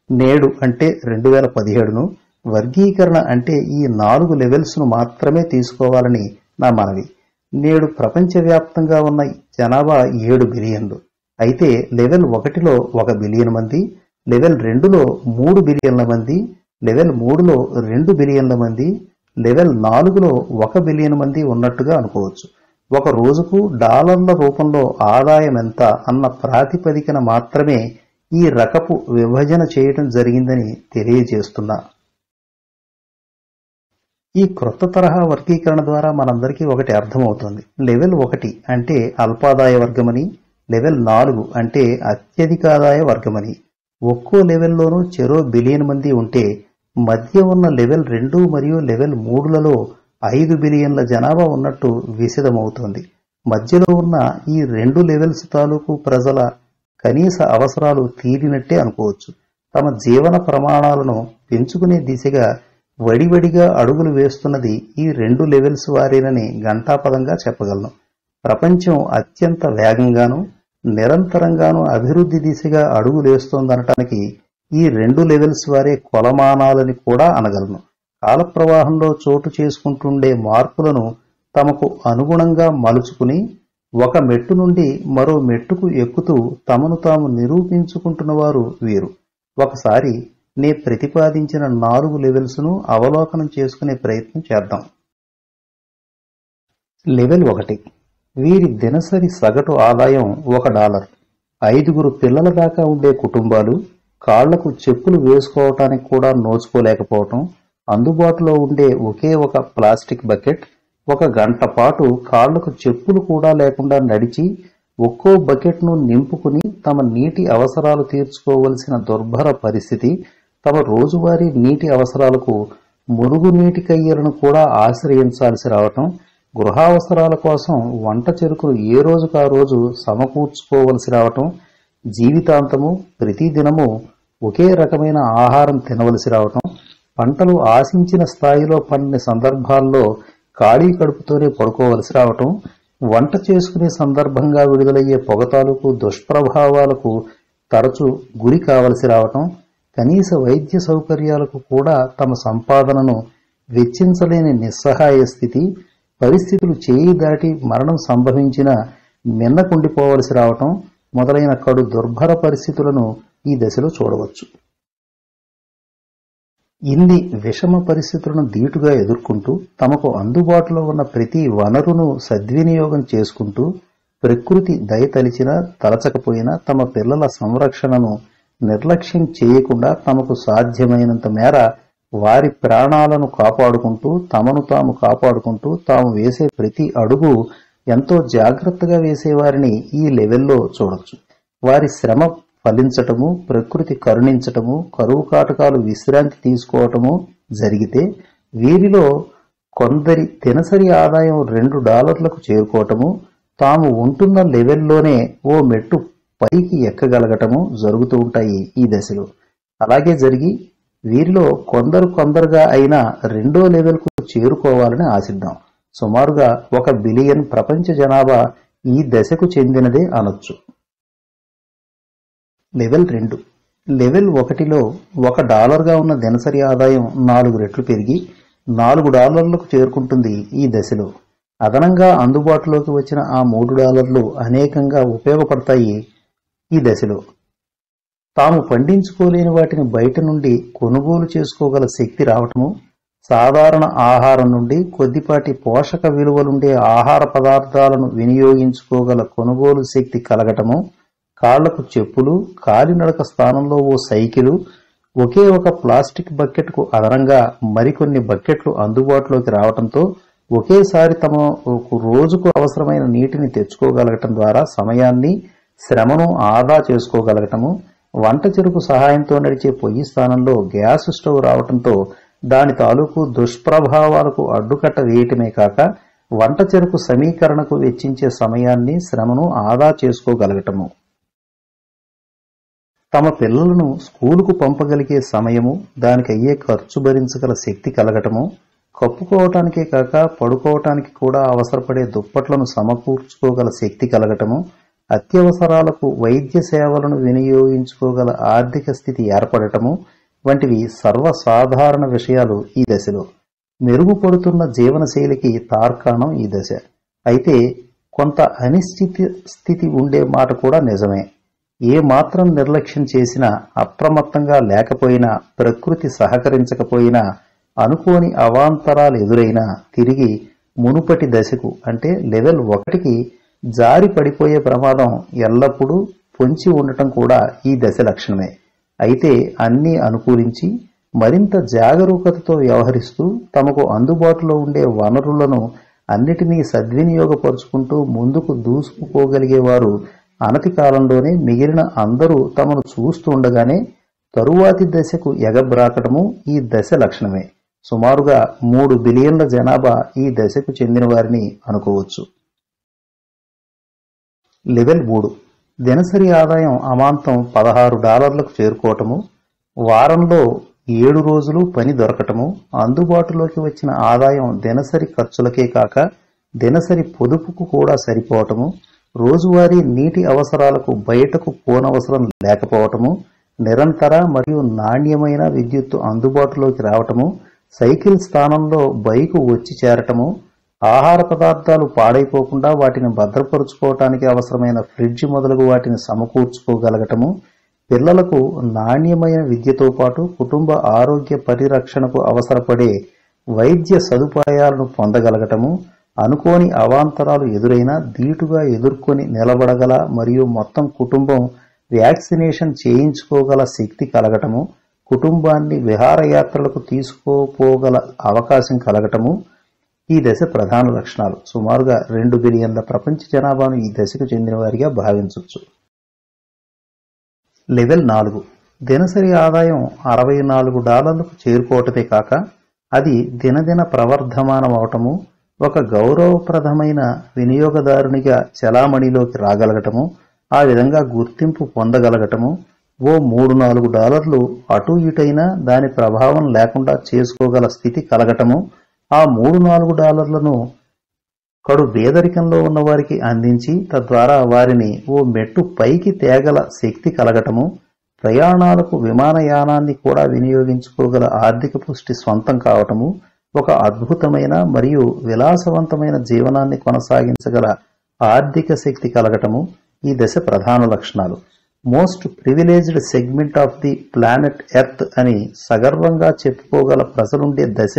నేడు అంటే 2017ను, వర్గీకరణ అంటే ఈ 4 లెవెల్స్ ను మాత్రమే తీసుకోవాలని నా మనవి. నేడు ప్రపంచవ్యాప్తంగా ఉన్న జనాభా 7 బిలియన్లు. అయితే లెవెల్ 1లో 1 బిలియన్ మంది, లెవెల్ 2లో 3 బిలియన్ల మంది, లెవెల్ 3లో 2 బిలియన్ల మంది, లెవెల్ 4లో 1 బిలియన్ మంది ఉన్నట్టుగా అనుకోవచ్చు. ఒక రోజుకు డాలర్ల రూపంలో ఆదాయం ఎంత అన్న ప్రాతిపదికన మాత్రమే ఈ రకపు విభజన చేయటం జరిగిందని తెలియజేస్తున్నా. ఈ క్రొత్త తరహా వర్గీకరణ ద్వారా మనందరికీ ఒకటి అర్థమవుతుంది. లెవెల్ 1 అంటే అల్పాదాయ వర్గమని, లెవెల్ 4 అంటే అత్యధికాదాయ వర్గమని. ఒక్కో లెవెల్లోనూ చెరో బిలియన్ మంది ఉంటే మధ్య ఉన్న లెవెల్ 2 మరియు లెవెల్ 3లలో 5 బిలియన్ల జనాభా ఉన్నట్టు విశదమవుతోంది. మధ్యలో ఉన్న ఈ 2 లెవెల్స్ తాలూకు ప్రజల కనీస అవసరాలు తీరినట్టే అనుకోవచ్చు. తమ జీవన ప్రమాణాలను పెంచుకునే దిశగా వడివడిగా అడుగులు వేస్తున్నది ఈ 2 లెవెల్స్ వారేనని ఘంటాపదంగా చెప్పగలను. ప్రపంచం అత్యంత వేగంగానూ నిరంతరంగానూ అభివృద్ధి దిశగా అడుగులేస్తోందనటానికి ఈ 2 లెవెల్స్ వారే కొలమానాలని కూడా అనగలను. కాలప్రవాహంలో చోటు చేసుకుంటుండే మార్పులను తమకు అనుగుణంగా మలుచుకుని ఒక మెట్టు నుండి మరో మెట్టుకు ఎక్కుతూ తమను తాము నిరూపించుకుంటున్నవారు వీరు. ఒకసారి నే ప్రతిపాదించిన 4 లెవెల్స్ ను అవలోకనం చేసుకునే ప్రయత్నం చేద్దాం. లెవెల్ 1. వీరి దినసరి సగటు ఆదాయం $1. 5గురు పిల్లల దాకా ఉండే కుటుంబాలు, కాళ్లకు చెప్పులు వేసుకోవటానికి కూడా నోచుకోలేకపోవటం, అందుబాటులో ఉండే ఒకే ఒక ప్లాస్టిక్ బకెట్, 1 గంట పాటు కాళ్లకు చెప్పులు కూడా లేకుండా నడిచి ఒక్కో బకెట్ను నింపుకుని తమ నీటి అవసరాలు తీర్చుకోవలసిన దుర్భర పరిస్థితి, తమ రోజువారీ నీటి అవసరాలకు మురుగునీటి కయ్యలను కూడా ఆశ్రయించాల్సి రావటం, గృహావసరాల కోసం వంట చెరుకులు ఏ రోజుకా రోజు సమకూర్చుకోవలసి రావటం, జీవితాంతము ప్రతిదినము ఒకే రకమైన ఆహారం తినవలసి రావటం, పంటలు ఆశించిన స్థాయిలో పండిన సందర్భాల్లో ఖాళీ కడుపుతోనే పడుకోవలసి రావటం, వంట చేసుకునే సందర్భంగా విడుదలయ్యే పొగ తాలూకు దుష్ప్రభావాలకు తరచూ గురి కావలసి రావటం, కనీస వైద్య సౌకర్యాలకు కూడా తమ సంపాదనను వెచ్చించలేని నిస్సహాయ స్థితి, పరిస్థితులు చేయి దాటి మరణం సంభవించిన మిన్నకుండిపోవలసి రావటం మొదలైన కడు దుర్భర పరిస్థితులను ఈ దశలో చూడవచ్చు. ఇన్ని విషమ పరిస్థితులను ధీటుగా ఎదుర్కొంటూ తమకు అందుబాటులో ఉన్న ప్రతి వనరును సద్వినియోగం చేసుకుంటూ ప్రకృతి దయతలిచినా తలచకపోయినా తమ పిల్లల సంరక్షణను నిర్లక్ష్యం చేయకుండా తమకు సాధ్యమైనంత మేర వారి ప్రాణాలను కాపాడుకుంటూ తమను తాము కాపాడుకుంటూ తాము వేసే ప్రతి అడుగు ఎంతో జాగ్రత్తగా వేసేవారిని ఈ లెవెల్లో చూడొచ్చు. వారి శ్రమ ఫలించటము, ప్రకృతి కరుణించటము, కరువు కాటకాలు విశ్రాంతి తీసుకోవటము జరిగితే వీరిలో కొందరి దినసరి ఆదాయం $2 చేరుకోవటము, తాము ఉంటున్న లెవెల్లోనే ఓ మెట్టు పైకి ఎక్కగలగటము జరుగుతూ ఉంటాయి ఈ దశలో. అలాగే జరిగి వీరిలో కొందరుగా అయినా 2వ లెవెల్కు చేరుకోవాలని ఆశిద్దాం. సుమారుగా 1 బిలియన్ ప్రపంచ జనాభా ఈ దశకు చెందినదే అనొచ్చు. లెవెల్ 2. లెవెల్ 1లో $1గా ఉన్న దినసరి ఆదాయం 4 రెట్లు పెరిగి $4 చేరుకుంటుంది ఈ దశలో. అదనంగా అందుబాటులోకి వచ్చిన ఆ $3 అనేకంగా ఉపయోగపడతాయి ఈ దశలో. తాము పండించుకోలేని వాటిని బయట నుండి కొనుగోలు చేసుకోగల శక్తి రావటము, సాధారణ ఆహారం నుండి కొద్దిపాటి పోషక విలువలుండే ఆహార పదార్థాలను వినియోగించుకోగల కొనుగోలు శక్తి కలగటము, కాళ్లకు చెప్పులు, కాలినడక స్థానంలో ఓ సైకిలు, ఒకే ఒక ప్లాస్టిక్ బకెట్కు అదనంగా మరికొన్ని బకెట్లు అందుబాటులోకి రావటంతో ఒకేసారి తమ రోజుకు అవసరమైన నీటిని తెచ్చుకోగలగటం ద్వారా సమయాన్ని, శ్రమను ఆదా చేసుకోగలగటము, వంట చెరుకు సహాయంతో నడిచే పొయ్యి స్థానంలో గ్యాస్ స్టవ్ రావటంతో దాని తాలూకు దుష్ప్రభావాలకు అడ్డుకట్ట వేయటమే కాక వంట చెరుకు సమీకరణకు వెచ్చించే సమయాన్ని, శ్రమను ఆదా చేసుకోగలగటము, తమ పిల్లలను స్కూలుకు పంపగలిగే సమయము, దానికి అయ్యే ఖర్చు భరించగల శక్తి కలగటము, కప్పుకోవటానికే కాక పడుకోవటానికి కూడా అవసరపడే దుప్పట్లను సమకూర్చుకోగల శక్తి కలగటము, అత్యవసరాలకు వైద్య సేవలను వినియోగించుకోగల ఆర్థిక స్థితి ఏర్పడటము వంటివి సర్వసాధారణ విషయాలు ఈ దశలో. మెరుగుపడుతున్న జీవనశైలికి తార్కాణం ఈ దశ. అయితే కొంత అనిశ్చిత స్థితి ఉండే మాట కూడా నిజమే. ఏ మాత్రం నిర్లక్ష్యం చేసినా, అప్రమత్తంగా లేకపోయినా, ప్రకృతి సహకరించకపోయినా, అనుకోని అవాంతరాలు ఎదురైనా తిరిగి మునుపటి దశకు అంటే లెవెల్ 1కి జారి పడిపోయే ప్రమాదం ఎల్లప్పుడూ పొంచి ఉండటం కూడా ఈ దశ లక్షణమే. అయితే అన్నీ అనుకూలించి మరింత జాగరూకతతో వ్యవహరిస్తూ తమకు అందుబాటులో ఉండే వనరులను అన్నిటినీ సద్వినియోగపరుచుకుంటూ ముందుకు దూసుకుపోగలిగేవారు అనతి కాలంలోనే మిగిలిన అందరూ తమను చూస్తూ ఉండగానే తరువాతి దశకు ఎగబ్రాకటము ఈ దశ లక్షణమే. సుమారుగా 3 బిలియన్ల జనాభా ఈ దశకు చెందిన వారిని అనుకోవచ్చు. లెవెల్ 3. దినసరి ఆదాయం అమాంతం $16 చేరుకోవటము, వారంలో 7 రోజులు పని దొరకటము, అందుబాటులోకి వచ్చిన ఆదాయం దినసరి ఖర్చులకే కాక దినసరి పొదుపుకు కూడా సరిపోవటము, రోజువారీ నీటి అవసరాలకు బయటకు పోనవసరం లేకపోవటము, నిరంతర మరియు నాణ్యమైన విద్యుత్తు అందుబాటులోకి రావటము, సైకిల్ స్థానంలో బైకు వచ్చి చేరటము, ఆహార పదార్థాలు పాడైపోకుండా వాటిని భద్రపరుచుకోవటానికి అవసరమైన ఫ్రిడ్జ్ మొదలగు వాటిని సమకూర్చుకోగలగటము, పిల్లలకు నాణ్యమైన విద్యతో పాటు కుటుంబ ఆరోగ్య పరిరక్షణకు అవసరపడే వైద్య సదుపాయాలను పొందగలగటము, అనుకోని అవాంతరాలు ఎదురైనా ధీటుగా ఎదుర్కొని నిలబడగల మరియు మొత్తం కుటుంబం వ్యాక్సినేషన్ చేయించుకోగల శక్తి కలగటము, కుటుంబాన్ని విహారయాత్రలకు తీసుకుపోగల అవకాశం కలగటము ఈ దశ ప్రధాన లక్షణాలు. సుమారుగా 2 బిలియన్ల ప్రపంచ జనాభాను ఈ దశకు చెందిన వారిగా భావించవచ్చు. లెవెల్ 4. దినసరి ఆదాయం $64 చేరుకోవటమే కాక అది దినదిన ప్రవర్ధమానమవటము, ఒక గౌరవప్రదమైన వినియోగదారునిగా చలామణిలోకి రాగలగటము, ఆ విధంగా గుర్తింపు పొందగలగటము, ఓ $3-4 అటు ఇటైనా దాని ప్రభావం లేకుండా చేసుకోగల స్థితి కలగటము, ఆ $3-4 కడు పేదరికంలో ఉన్నవారికి అందించి తద్వారా వారిని ఓ మెట్టు పైకి తేగల శక్తి కలగటము, ప్రయాణాలకు విమానయానాన్ని కూడా వినియోగించుకోగల ఆర్థిక పుష్టి స్వంతం కావటము, ఒక అద్భుతమైన మరియు విలాసవంతమైన జీవనాన్ని కొనసాగించగల ఆర్థిక శక్తి కలగటము ఈ దశ ప్రధాన లక్షణాలు. Most privileged segment of the planet earth అని సగర్వంగా చెప్పుకోగల ప్రజలుండే దశ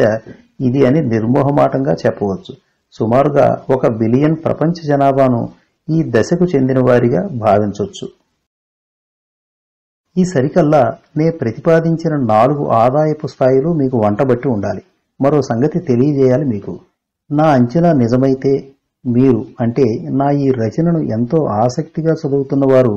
ఇది అని నిర్మోహమాటంగా చెప్పవచ్చు. సుమారుగా 1 బిలియన్ ప్రపంచ జనాభాను ఈ దశకు చెందిన వారిగా భావించవచ్చు. ఈ సరికల్లా నే ప్రతిపాదించిన 4 ఆదాయపు స్థాయిలు మీకు వంటబట్టి ఉండాలి. మరో సంగతి తెలియజేయాలి మీకు. నా అంచనా నిజమైతే మీరు, అంటే నా ఈ రచనను ఎంతో ఆసక్తిగా చదువుతున్నవారు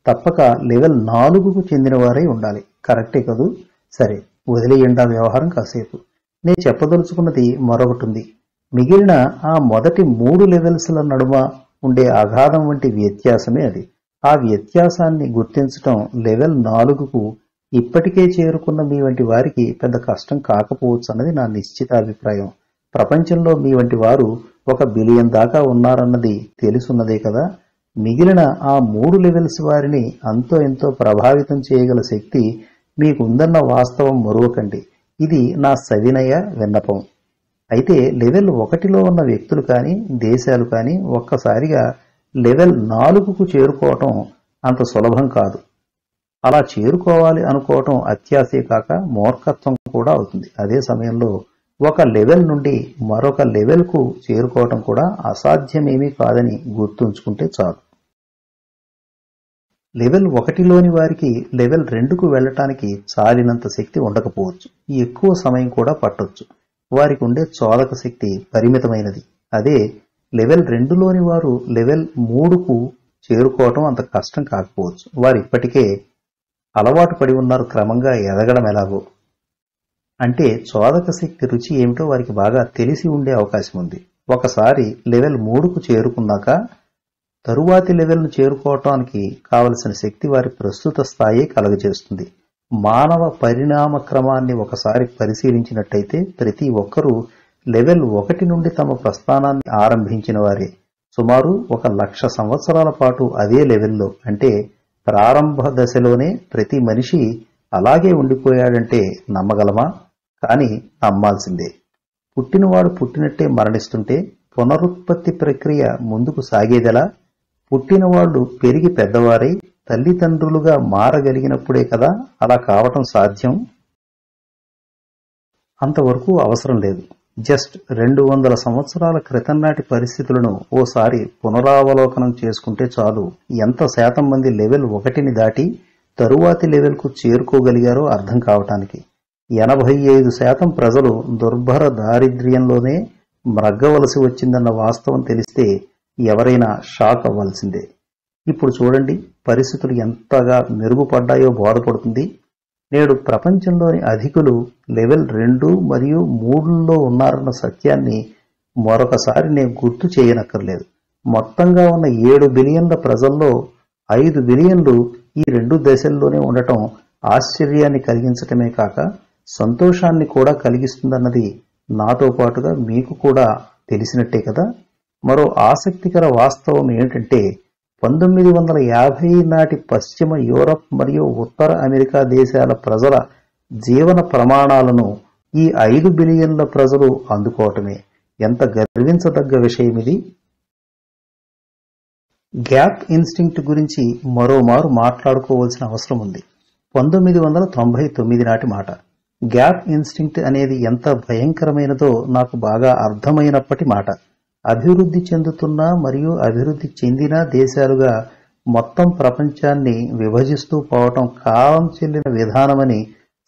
తప్పక లెవెల్ 4కు చెందినవారై ఉండాలి. కరెక్టే కదూ? సరే, వదిలేయండి ఆ వ్యవహారం కాసేపు. నేను చెప్పదలుచుకున్నది మరొకటి ఉంది. మిగిలిన ఆ మొదటి 3 లెవెల్స్ల నడుమ ఉండే అగాధం వంటి వ్యత్యాసమే అది. ఆ వ్యత్యాసాన్ని గుర్తించటం లెవెల్ 4కు ఇప్పటికే చేరుకున్న మీ వంటి వారికి పెద్ద కష్టం కాకపోవచ్చు అన్నది నా నిశ్చిత అభిప్రాయం. ప్రపంచంలో మీ వంటి వారు 1 బిలియన్ దాకా ఉన్నారన్నది తెలుసున్నదే కదా. మిగిలిన ఆ 3 లెవెల్స్ వారిని అంతో ఎంతో ప్రభావితం చేయగల శక్తి మీకుందన్న వాస్తవం మరువకండి. ఇది నా సవినయ విన్నపం. అయితే లెవెల్ 1లో ఉన్న వ్యక్తులు కానీ దేశాలు కానీ ఒక్కసారిగా లెవెల్ 4కు చేరుకోవటం అంత సులభం కాదు. అలా చేరుకోవాలి అనుకోవటం అత్యాశే కాక మూర్ఖత్వం కూడా అవుతుంది. అదే సమయంలో ఒక లెవెల్ నుండి మరొక లెవెల్కు చేరుకోవటం కూడా అసాధ్యమేమీ కాదని గుర్తుంచుకుంటే చాలు. లెవెల్ 1లోని వారికి లెవెల్ 2కు వెళ్లటానికి చాలినంత శక్తి ఉండకపోవచ్చు. ఎక్కువ సమయం కూడా పట్టొచ్చు. వారికి ఉండే చోదక శక్తి పరిమితమైనది. అదే లెవెల్ 2లోని వారు లెవెల్ 3కు చేరుకోవటం అంత కష్టం కాకపోవచ్చు. వారు ఇప్పటికే అలవాటు పడి ఉన్నారు క్రమంగా ఎదగడం ఎలాగో. అంటే చోదక శక్తి రుచి ఏమిటో వారికి బాగా తెలిసి ఉండే అవకాశం ఉంది. ఒకసారి లెవెల్ 3కు చేరుకున్నాక తరువాతి లెవెల్ను చేరుకోవటానికి కావలసిన శక్తి వారి ప్రస్తుత స్థాయి కలుగజేస్తుంది. మానవ పరిణామ క్రమాన్ని ఒకసారి పరిశీలించినట్టయితే ప్రతి ఒక్కరూ లెవెల్ 1 నుండి తమ ప్రస్థానాన్ని ఆరంభించిన వారే. సుమారు 1,00,000 సంవత్సరాల పాటు అదే లెవెల్లో, అంటే ప్రారంభ దశలోనే ప్రతి మనిషి అలాగే ఉండిపోయాడంటే నమ్మగలమా? కానీ నమ్మాల్సిందే. పుట్టినవాడు పుట్టినట్టే మరణిస్తుంటే పునరుత్పత్తి ప్రక్రియ ముందుకు సాగేదెలా? పుట్టినవాళ్లు పెరిగి పెద్దవారై తల్లిదండ్రులుగా మారగలిగినప్పుడే కదా అలా కావటం సాధ్యం. అంతవరకు అవసరం లేదు. జస్ట్ 200 సంవత్సరాల క్రితం నాటి పరిస్థితులను ఓసారి పునరావలోకనం చేసుకుంటే చాలు ఎంత శాతం మంది లెవెల్ 1ని దాటి తరువాతి లెవెల్కు చేరుకోగలిగారో అర్థం కావటానికి. 85% ప్రజలు దుర్భర దారిద్ర్యంలోనే మ్రగ్గవలసి వచ్చిందన్న వాస్తవం తెలిస్తే ఎవరైనా షాక్ అవ్వాల్సిందే. ఇప్పుడు చూడండి, పరిస్థితులు ఎంతగా మెరుగుపడ్డాయో బోధపడుతుంది. నేడు ప్రపంచంలోని అధికులు లెవెల్ 2 మరియు 3ల్లో ఉన్నారన్న సత్యాన్ని మరొకసారి నేను గుర్తు చేయనక్కర్లేదు. మొత్తంగా ఉన్న 7 బిలియన్ల ప్రజల్లో 5 బిలియన్లు ఈ 2 దశల్లోనే ఉండటం ఆశ్చర్యాన్ని కలిగించటమే కాక సంతోషాన్ని కూడా కలిగిస్తుందన్నది నాతో పాటుగా మీకు కూడా తెలిసినట్టే కదా. మరో ఆసక్తికర వాస్తవం ఏమిటంటే 1950 నాటి పశ్చిమ యూరప్ మరియు ఉత్తర అమెరికా దేశాల ప్రజల జీవన ప్రమాణాలను ఈ 5 బిలియన్ల ప్రజలు అందుకోవటమే. ఎంత గర్వించదగ్గ విషయం ఇది. గ్యాప్ ఇన్స్టింక్ట్ గురించి మరోమారు మాట్లాడుకోవాల్సిన అవసరం ఉంది. 1999 నాటి మాట. గ్యాప్ ఇన్స్టింక్ట్ అనేది ఎంత భయంకరమైనదో నాకు బాగా అర్థమైనప్పటి మాట. అభివృద్ధి చెందుతున్న మరియు అభివృద్ధి చెందిన దేశాలుగా మొత్తం ప్రపంచాన్ని విభజిస్తూ పోవటం కాలం చెల్లిన విధానమని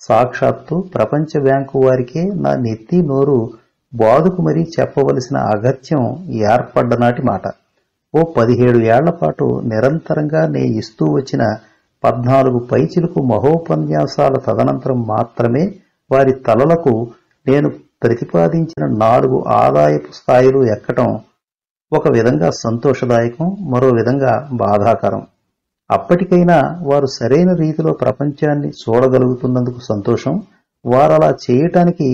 సాక్షాత్తు ప్రపంచ బ్యాంకు వారికే నా నెత్తి నోరు బాదుకు మరీ చెప్పవలసిన అగత్యం ఏర్పడ్డనాటి మాట. ఓ 17 ఏళ్ల పాటు నిరంతరంగా నే ఇస్తూ వచ్చిన 14 పైచిలకు మహోపన్యాసాల తదనంతరం మాత్రమే వారి తలలకు నేను ప్రతిపాదించిన 4 ఆదాయపు స్థాయిలు ఎక్కటం ఒక విధంగా సంతోషదాయకం, మరో విధంగా బాధాకరం. అప్పటికైనా వారు సరైన రీతిలో ప్రపంచాన్ని చూడగలుగుతున్నందుకు సంతోషం. వారలా చేయటానికి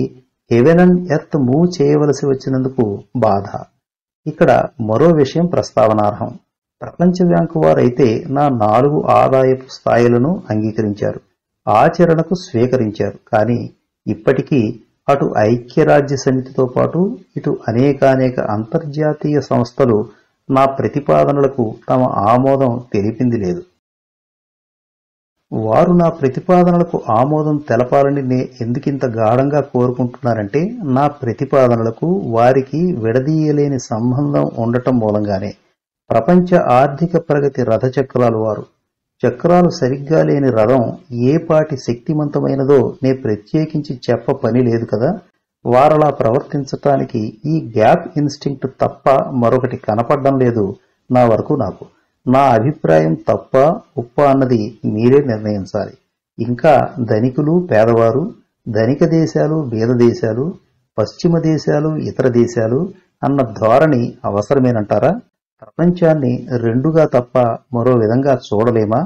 హెవెన్ అండ్ ఎర్త్ మూవ్ చేయవలసి వచ్చినందుకు బాధ. ఇక్కడ మరో విషయం ప్రస్తావనార్హం. ప్రపంచ బ్యాంకు వారైతే నా 4 ఆదాయపు స్థాయిలను అంగీకరించారు, ఆచరణకు స్వీకరించారు. కానీ ఇప్పటికీ అటు ఐక్యరాజ్య సమితితో పాటు ఇటు అనేకానేక అంతర్జాతీయ సంస్థలు నా ప్రతిపాదనలకు తమ ఆమోదం తెలిపింది లేదు. వారు నా ప్రతిపాదనలకు ఆమోదం తెలపాలని ఎందుకింత గాఢంగా కోరుకుంటున్నారంటే, నా ప్రతిపాదనలకు వారికి విడదీయలేని సంబంధం ఉండటం మూలంగానే. ప్రపంచ ఆర్థిక ప్రగతి రథచక్రాలు వారు. చక్రాలు సరిగ్గా లేని రథం ఏ పాటి శక్తిమంతమైనదో నే ప్రత్యేకించి చెప్ప పని లేదు కదా. వారలా ప్రవర్తించటానికి ఈ గ్యాప్ ఇన్స్టింక్ట్ తప్ప మరొకటి కనపడ్డం లేదు నా వరకు నాకు. నా అభిప్రాయం తప్ప ఉప్ప అన్నది మీరే నిర్ణయించాలి. ఇంకా ధనికులు పేదవారు, ధనిక దేశాలు బీద దేశాలు, పశ్చిమ దేశాలు ఇతర దేశాలు అన్న ధోరణి అవసరమేనంటారా? ప్రపంచాన్ని రెండుగా తప్ప మరో విధంగా చూడలేమా?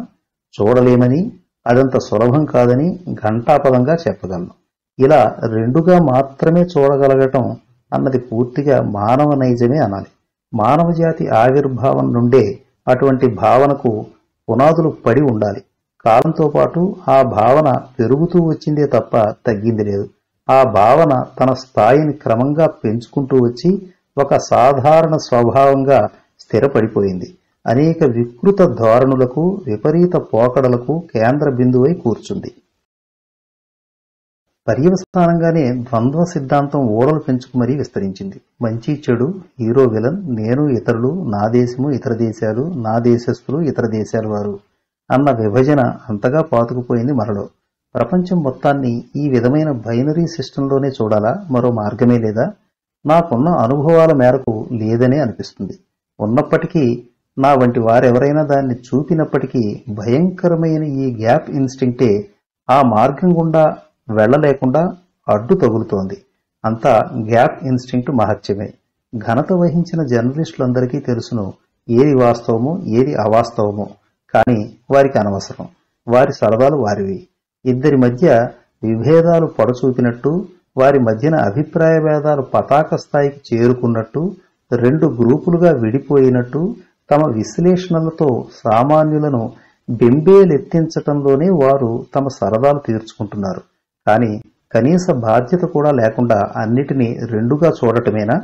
చూడలేమని, అదంత సులభం కాదని ఘంటాపదంగా చెప్పగలను. ఇలా రెండుగా మాత్రమే చూడగలగటం అన్నది పూర్తిగా మానవ నైజమే అనాలి. మానవ జాతి ఆవిర్భావం నుండే అటువంటి భావనకు పునాదులు పడి ఉండాలి. కాలంతో పాటు ఆ భావన పెరుగుతూ వచ్చిందే తప్ప తగ్గింది లేదు. ఆ భావన తన స్థాయిని క్రమంగా పెంచుకుంటూ వచ్చి ఒక సాధారణ స్వభావంగా స్థిరపడిపోయింది. అనేక వికృత ధోరణులకు, విపరీత పోకడలకు కేంద్ర బిందువై కూర్చుంది. పర్యవసానంగానే ద్వంద్వ సిద్ధాంతం ఓడలు పెంచుకు మరీ విస్తరించింది. మంచి చెడు, హీరో విలన్, నేను ఇతరులు, నా దేశము ఇతర దేశాలు, నా దేశస్థులు ఇతర దేశాల వారు అన్న విభజన అంతగా పాతుకుపోయింది మనలో. ప్రపంచం మొత్తాన్ని ఈ విధమైన బైనరీ సిస్టంలోనే చూడాలా? మరో మార్గమే లేదా? నాకున్న అనుభవాల మేరకు లేదనే అనిపిస్తుంది. ఉన్నప్పటికీ నా వంటి వారెవరైనా దాన్ని చూపినప్పటికీ భయంకరమైన ఈ గ్యాప్ ఇన్స్టింక్టే ఆ మార్గం గుండా వెళ్లలేకుండా అడ్డు తగులుతోంది. అంతా గ్యాప్ ఇన్స్టింక్ట్ మహత్యమే. ఘనత వహించిన జర్నలిస్టులందరికీ తెలుసును ఏది వాస్తవమో ఏది అవాస్తవమో. కానీ వారికి అనవసరం. వారి సరదాలు వారివి. ఇద్దరి మధ్య విభేదాలు పడచూపినట్టు, వారి మధ్యన అభిప్రాయ భేదాలు పతాక స్థాయికి చేరుకున్నట్టు, రెండు గ్రూపులుగా విడిపోయినట్టు, తమ విశ్లేషణలతో సామాన్యులను బెంబేలెత్తించటంలోనే వారు తమ సరదాలు తీర్చుకుంటున్నారు. కానీ కనీస బాధ్యత కూడా లేకుండా అన్నిటినీ రెండుగా చూడటమేనా?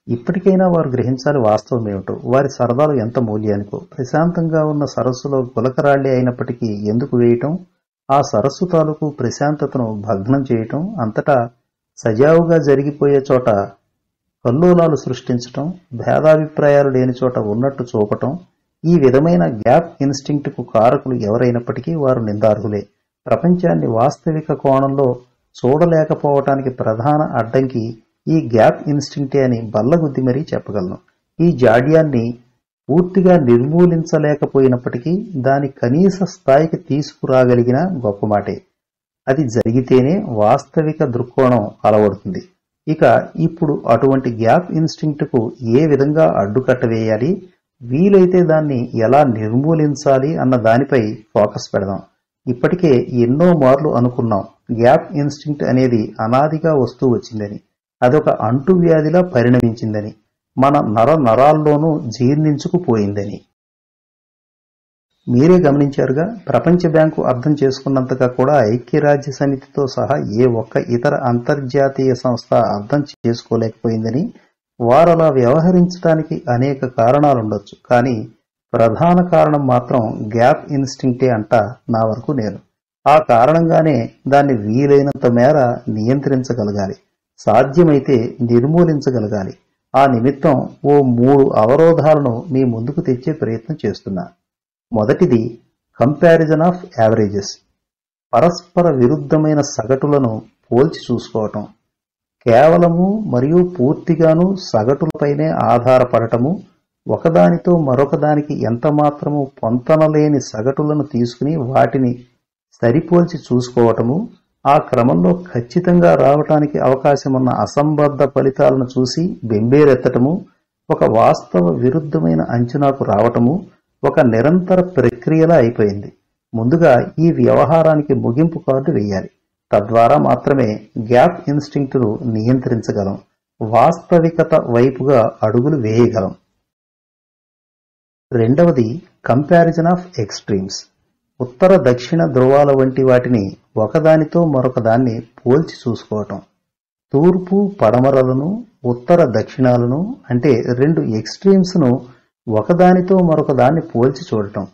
ఇప్పటికైనా వారు గ్రహించాలి వాస్తవమేమిటో, వారి సరదాలు ఎంత మూల్యానికో. ప్రశాంతంగా ఉన్న సరస్సులో గులకరాళ్లే అయినప్పటికీ ఎందుకు వేయటం? ఆ సరస్సు తాలూకు ప్రశాంతతను భగ్నం చేయటం, అంతటా సజావుగా జరిగిపోయే చోట కల్లోలాలు సృష్టించటం, భేదాభిప్రాయాలు లేని చోట ఉన్నట్టు చూపటం. ఈ విధమైన గ్యాప్ ఇన్స్టింక్ట్కు కారకులు ఎవరైనప్పటికీ వారు నిందార్హులే. ప్రపంచాన్ని వాస్తవిక కోణంలో చూడలేకపోవటానికి ప్రధాన అడ్డంకి ఈ గ్యాప్ ఇన్స్టింక్టే అని బల్లగుద్ది మరీ చెప్పగలను. ఈ జాడ్యాన్ని పూర్తిగా నిర్మూలించలేకపోయినప్పటికీ దాని కనీస స్థాయికి తీసుకురాగలిగిన గొప్ప మాటే. అది జరిగితేనే వాస్తవిక దృక్కోణం అలవడుతుంది. ఇక ఇప్పుడు అటువంటి గ్యాప్ ఇన్స్టింక్ట్కు ఏ విధంగా అడ్డుకట్ట వేయాలి, వీలైతే దాన్ని ఎలా నిర్మూలించాలి అన్న దానిపై ఫోకస్ పెడదాం. ఇప్పటికే ఎన్నో మార్లు అనుకున్నాం గ్యాప్ ఇన్స్టింక్ట్ అనేది అనాదిగా వస్తూ వచ్చిందని, అదొక అంటువ్యాధిలా పరిణమించిందని, మన నరాల్లోనూ జీర్ణించుకుపోయిందని. మీరే గమనించారుగా. ప్రపంచ బ్యాంకు అర్థం చేసుకున్నంతగా కూడా ఐక్యరాజ్య సమితితో సహా ఏ ఒక్క ఇతర అంతర్జాతీయ సంస్థ అర్థం చేసుకోలేకపోయిందని. వారలా వ్యవహరించడానికి అనేక కారణాలుండొచ్చు, కానీ ప్రధాన కారణం మాత్రం గ్యాప్ ఇన్స్టింక్టే అంట నా వరకు నేను. ఆ కారణంగానే దాన్ని వీలైనంత మేర నియంత్రించగలగాలి, సాధ్యమైతే నిర్మూలించగలగాలి. ఆ నిమిత్తం ఓ 3 అవరోధాలను మీ ముందుకు తెచ్చే ప్రయత్నం చేస్తున్నా. మొదటిది కంపారిజన్ ఆఫ్ యావరేజెస్. పరస్పర విరుద్ధమైన సగటులను పోల్చి చూసుకోవటం, కేవలము మరియు పూర్తిగాను సగటులపైనే ఆధారపడటము, ఒకదానితో మరొకదానికి ఎంతమాత్రము పొంతనలేని సగటులను తీసుకుని వాటిని సరిపోల్చి చూసుకోవటము, ఆ క్రమంలో ఖచ్చితంగా రావటానికి అవకాశమున్న అసంబద్ధ ఫలితాలను చూసి బెంబేలెత్తటము, ఒక వాస్తవ విరుద్ధమైన అంచనాకు రావటము ఒక నిరంతర ప్రక్రియలా అయిపోయింది. ముందుగా ఈ వ్యవహారానికి ముగింపు కార్డు వేయాలి. తద్వారా మాత్రమే గ్యాప్ ఇన్స్టింక్ట్ను నియంత్రించగలం, వాస్తవికత వైపుగా అడుగులు వేయగలం. రెండవది కంపారిజన్ ఆఫ్ ఎక్స్ట్రీమ్స్. ఉత్తర దక్షిణ ధ్రువాల వంటి వాటిని ఒకదానితో మరొకదాన్ని పోల్చి చూసుకోవటం. తూర్పు పడమరలను, ఉత్తర దక్షిణాలను అంటే రెండు ఎక్స్ట్రీమ్స్ ను ఒకదానితో మరొకదాన్ని పోల్చి చూడటం.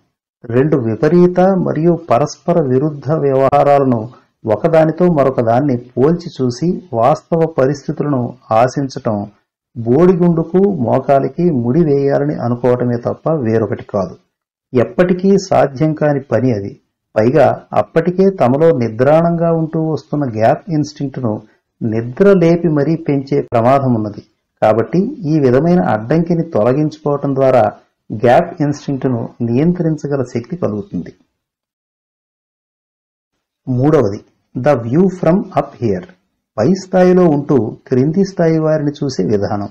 రెండు విపరీత మరియు పరస్పర విరుద్ధ వ్యవహారాలను ఒకదానితో మరొకదాన్ని పోల్చి చూసి వాస్తవ పరిస్థితులను ఆశించటం బోడిగుండుకు మోకాలికి ముడి వేయాలని అనుకోవటమే తప్ప వేరొకటి కాదు. ఎప్పటికీ సాధ్యం కాని పని అది. పైగా అప్పటికే తమలో నిద్రాణంగా ఉంటూ వస్తున్న గ్యాప్ ఇన్స్టింక్ట్ ను నిద్ర లేపి మరీ పెంచే ప్రమాదం ఉన్నది. కాబట్టి ఈ విధమైన అడ్డంకిని తొలగించుకోవటం ద్వారా గ్యాప్ ఇన్స్టింక్ట్ ను నియంత్రించగల శక్తి కలుగుతుంది. మూడవది the view from up here. పై స్థాయిలో ఉంటూ క్రింది స్థాయి వారిని చూసే విధానం.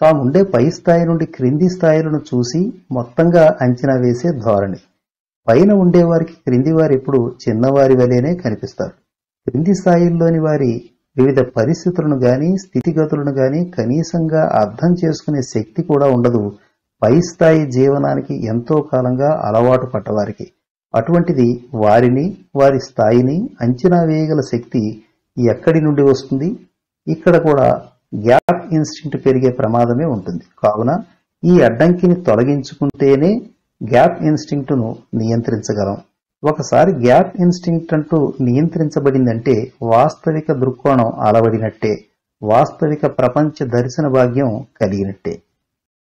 తాముండే పై స్థాయి నుండి క్రింది స్థాయిలను చూసి మొత్తంగా అంచనా వేసే ధోరణి. పైన ఉండేవారికి క్రింది వారు ఎప్పుడు చిన్నవారి వలెనే కనిపిస్తారు. క్రింది స్థాయిల్లోని వారి వివిధ పరిస్థితులను గాని స్థితిగతులను గాని కనీసంగా అర్థం చేసుకునే శక్తి కూడా ఉండదు పై స్థాయి జీవనానికి ఎంతో కాలంగా అలవాటు పడ్డవారికి. అటువంటిది వారిని వారి స్థాయిని అంచనా వేయగల శక్తి ఎక్కడి నుండి వస్తుంది? ఇక్కడ కూడా గ్యాప్ ఇన్స్టింక్ట్ పెరిగే ప్రమాదమే ఉంటుంది. కావున ఈ అడ్డంకిని తొలగించుకుంటేనే గ్యాప్ ఇన్స్టింక్ట్ ను నియంత్రించగలం. ఒకసారి గ్యాప్ ఇన్స్టింక్ట్ అంటూ నియంత్రించబడిందంటే వాస్తవిక దృక్కోణం అలవడినట్టే, వాస్తవిక ప్రపంచ దర్శన భాగ్యం కలిగినట్టే.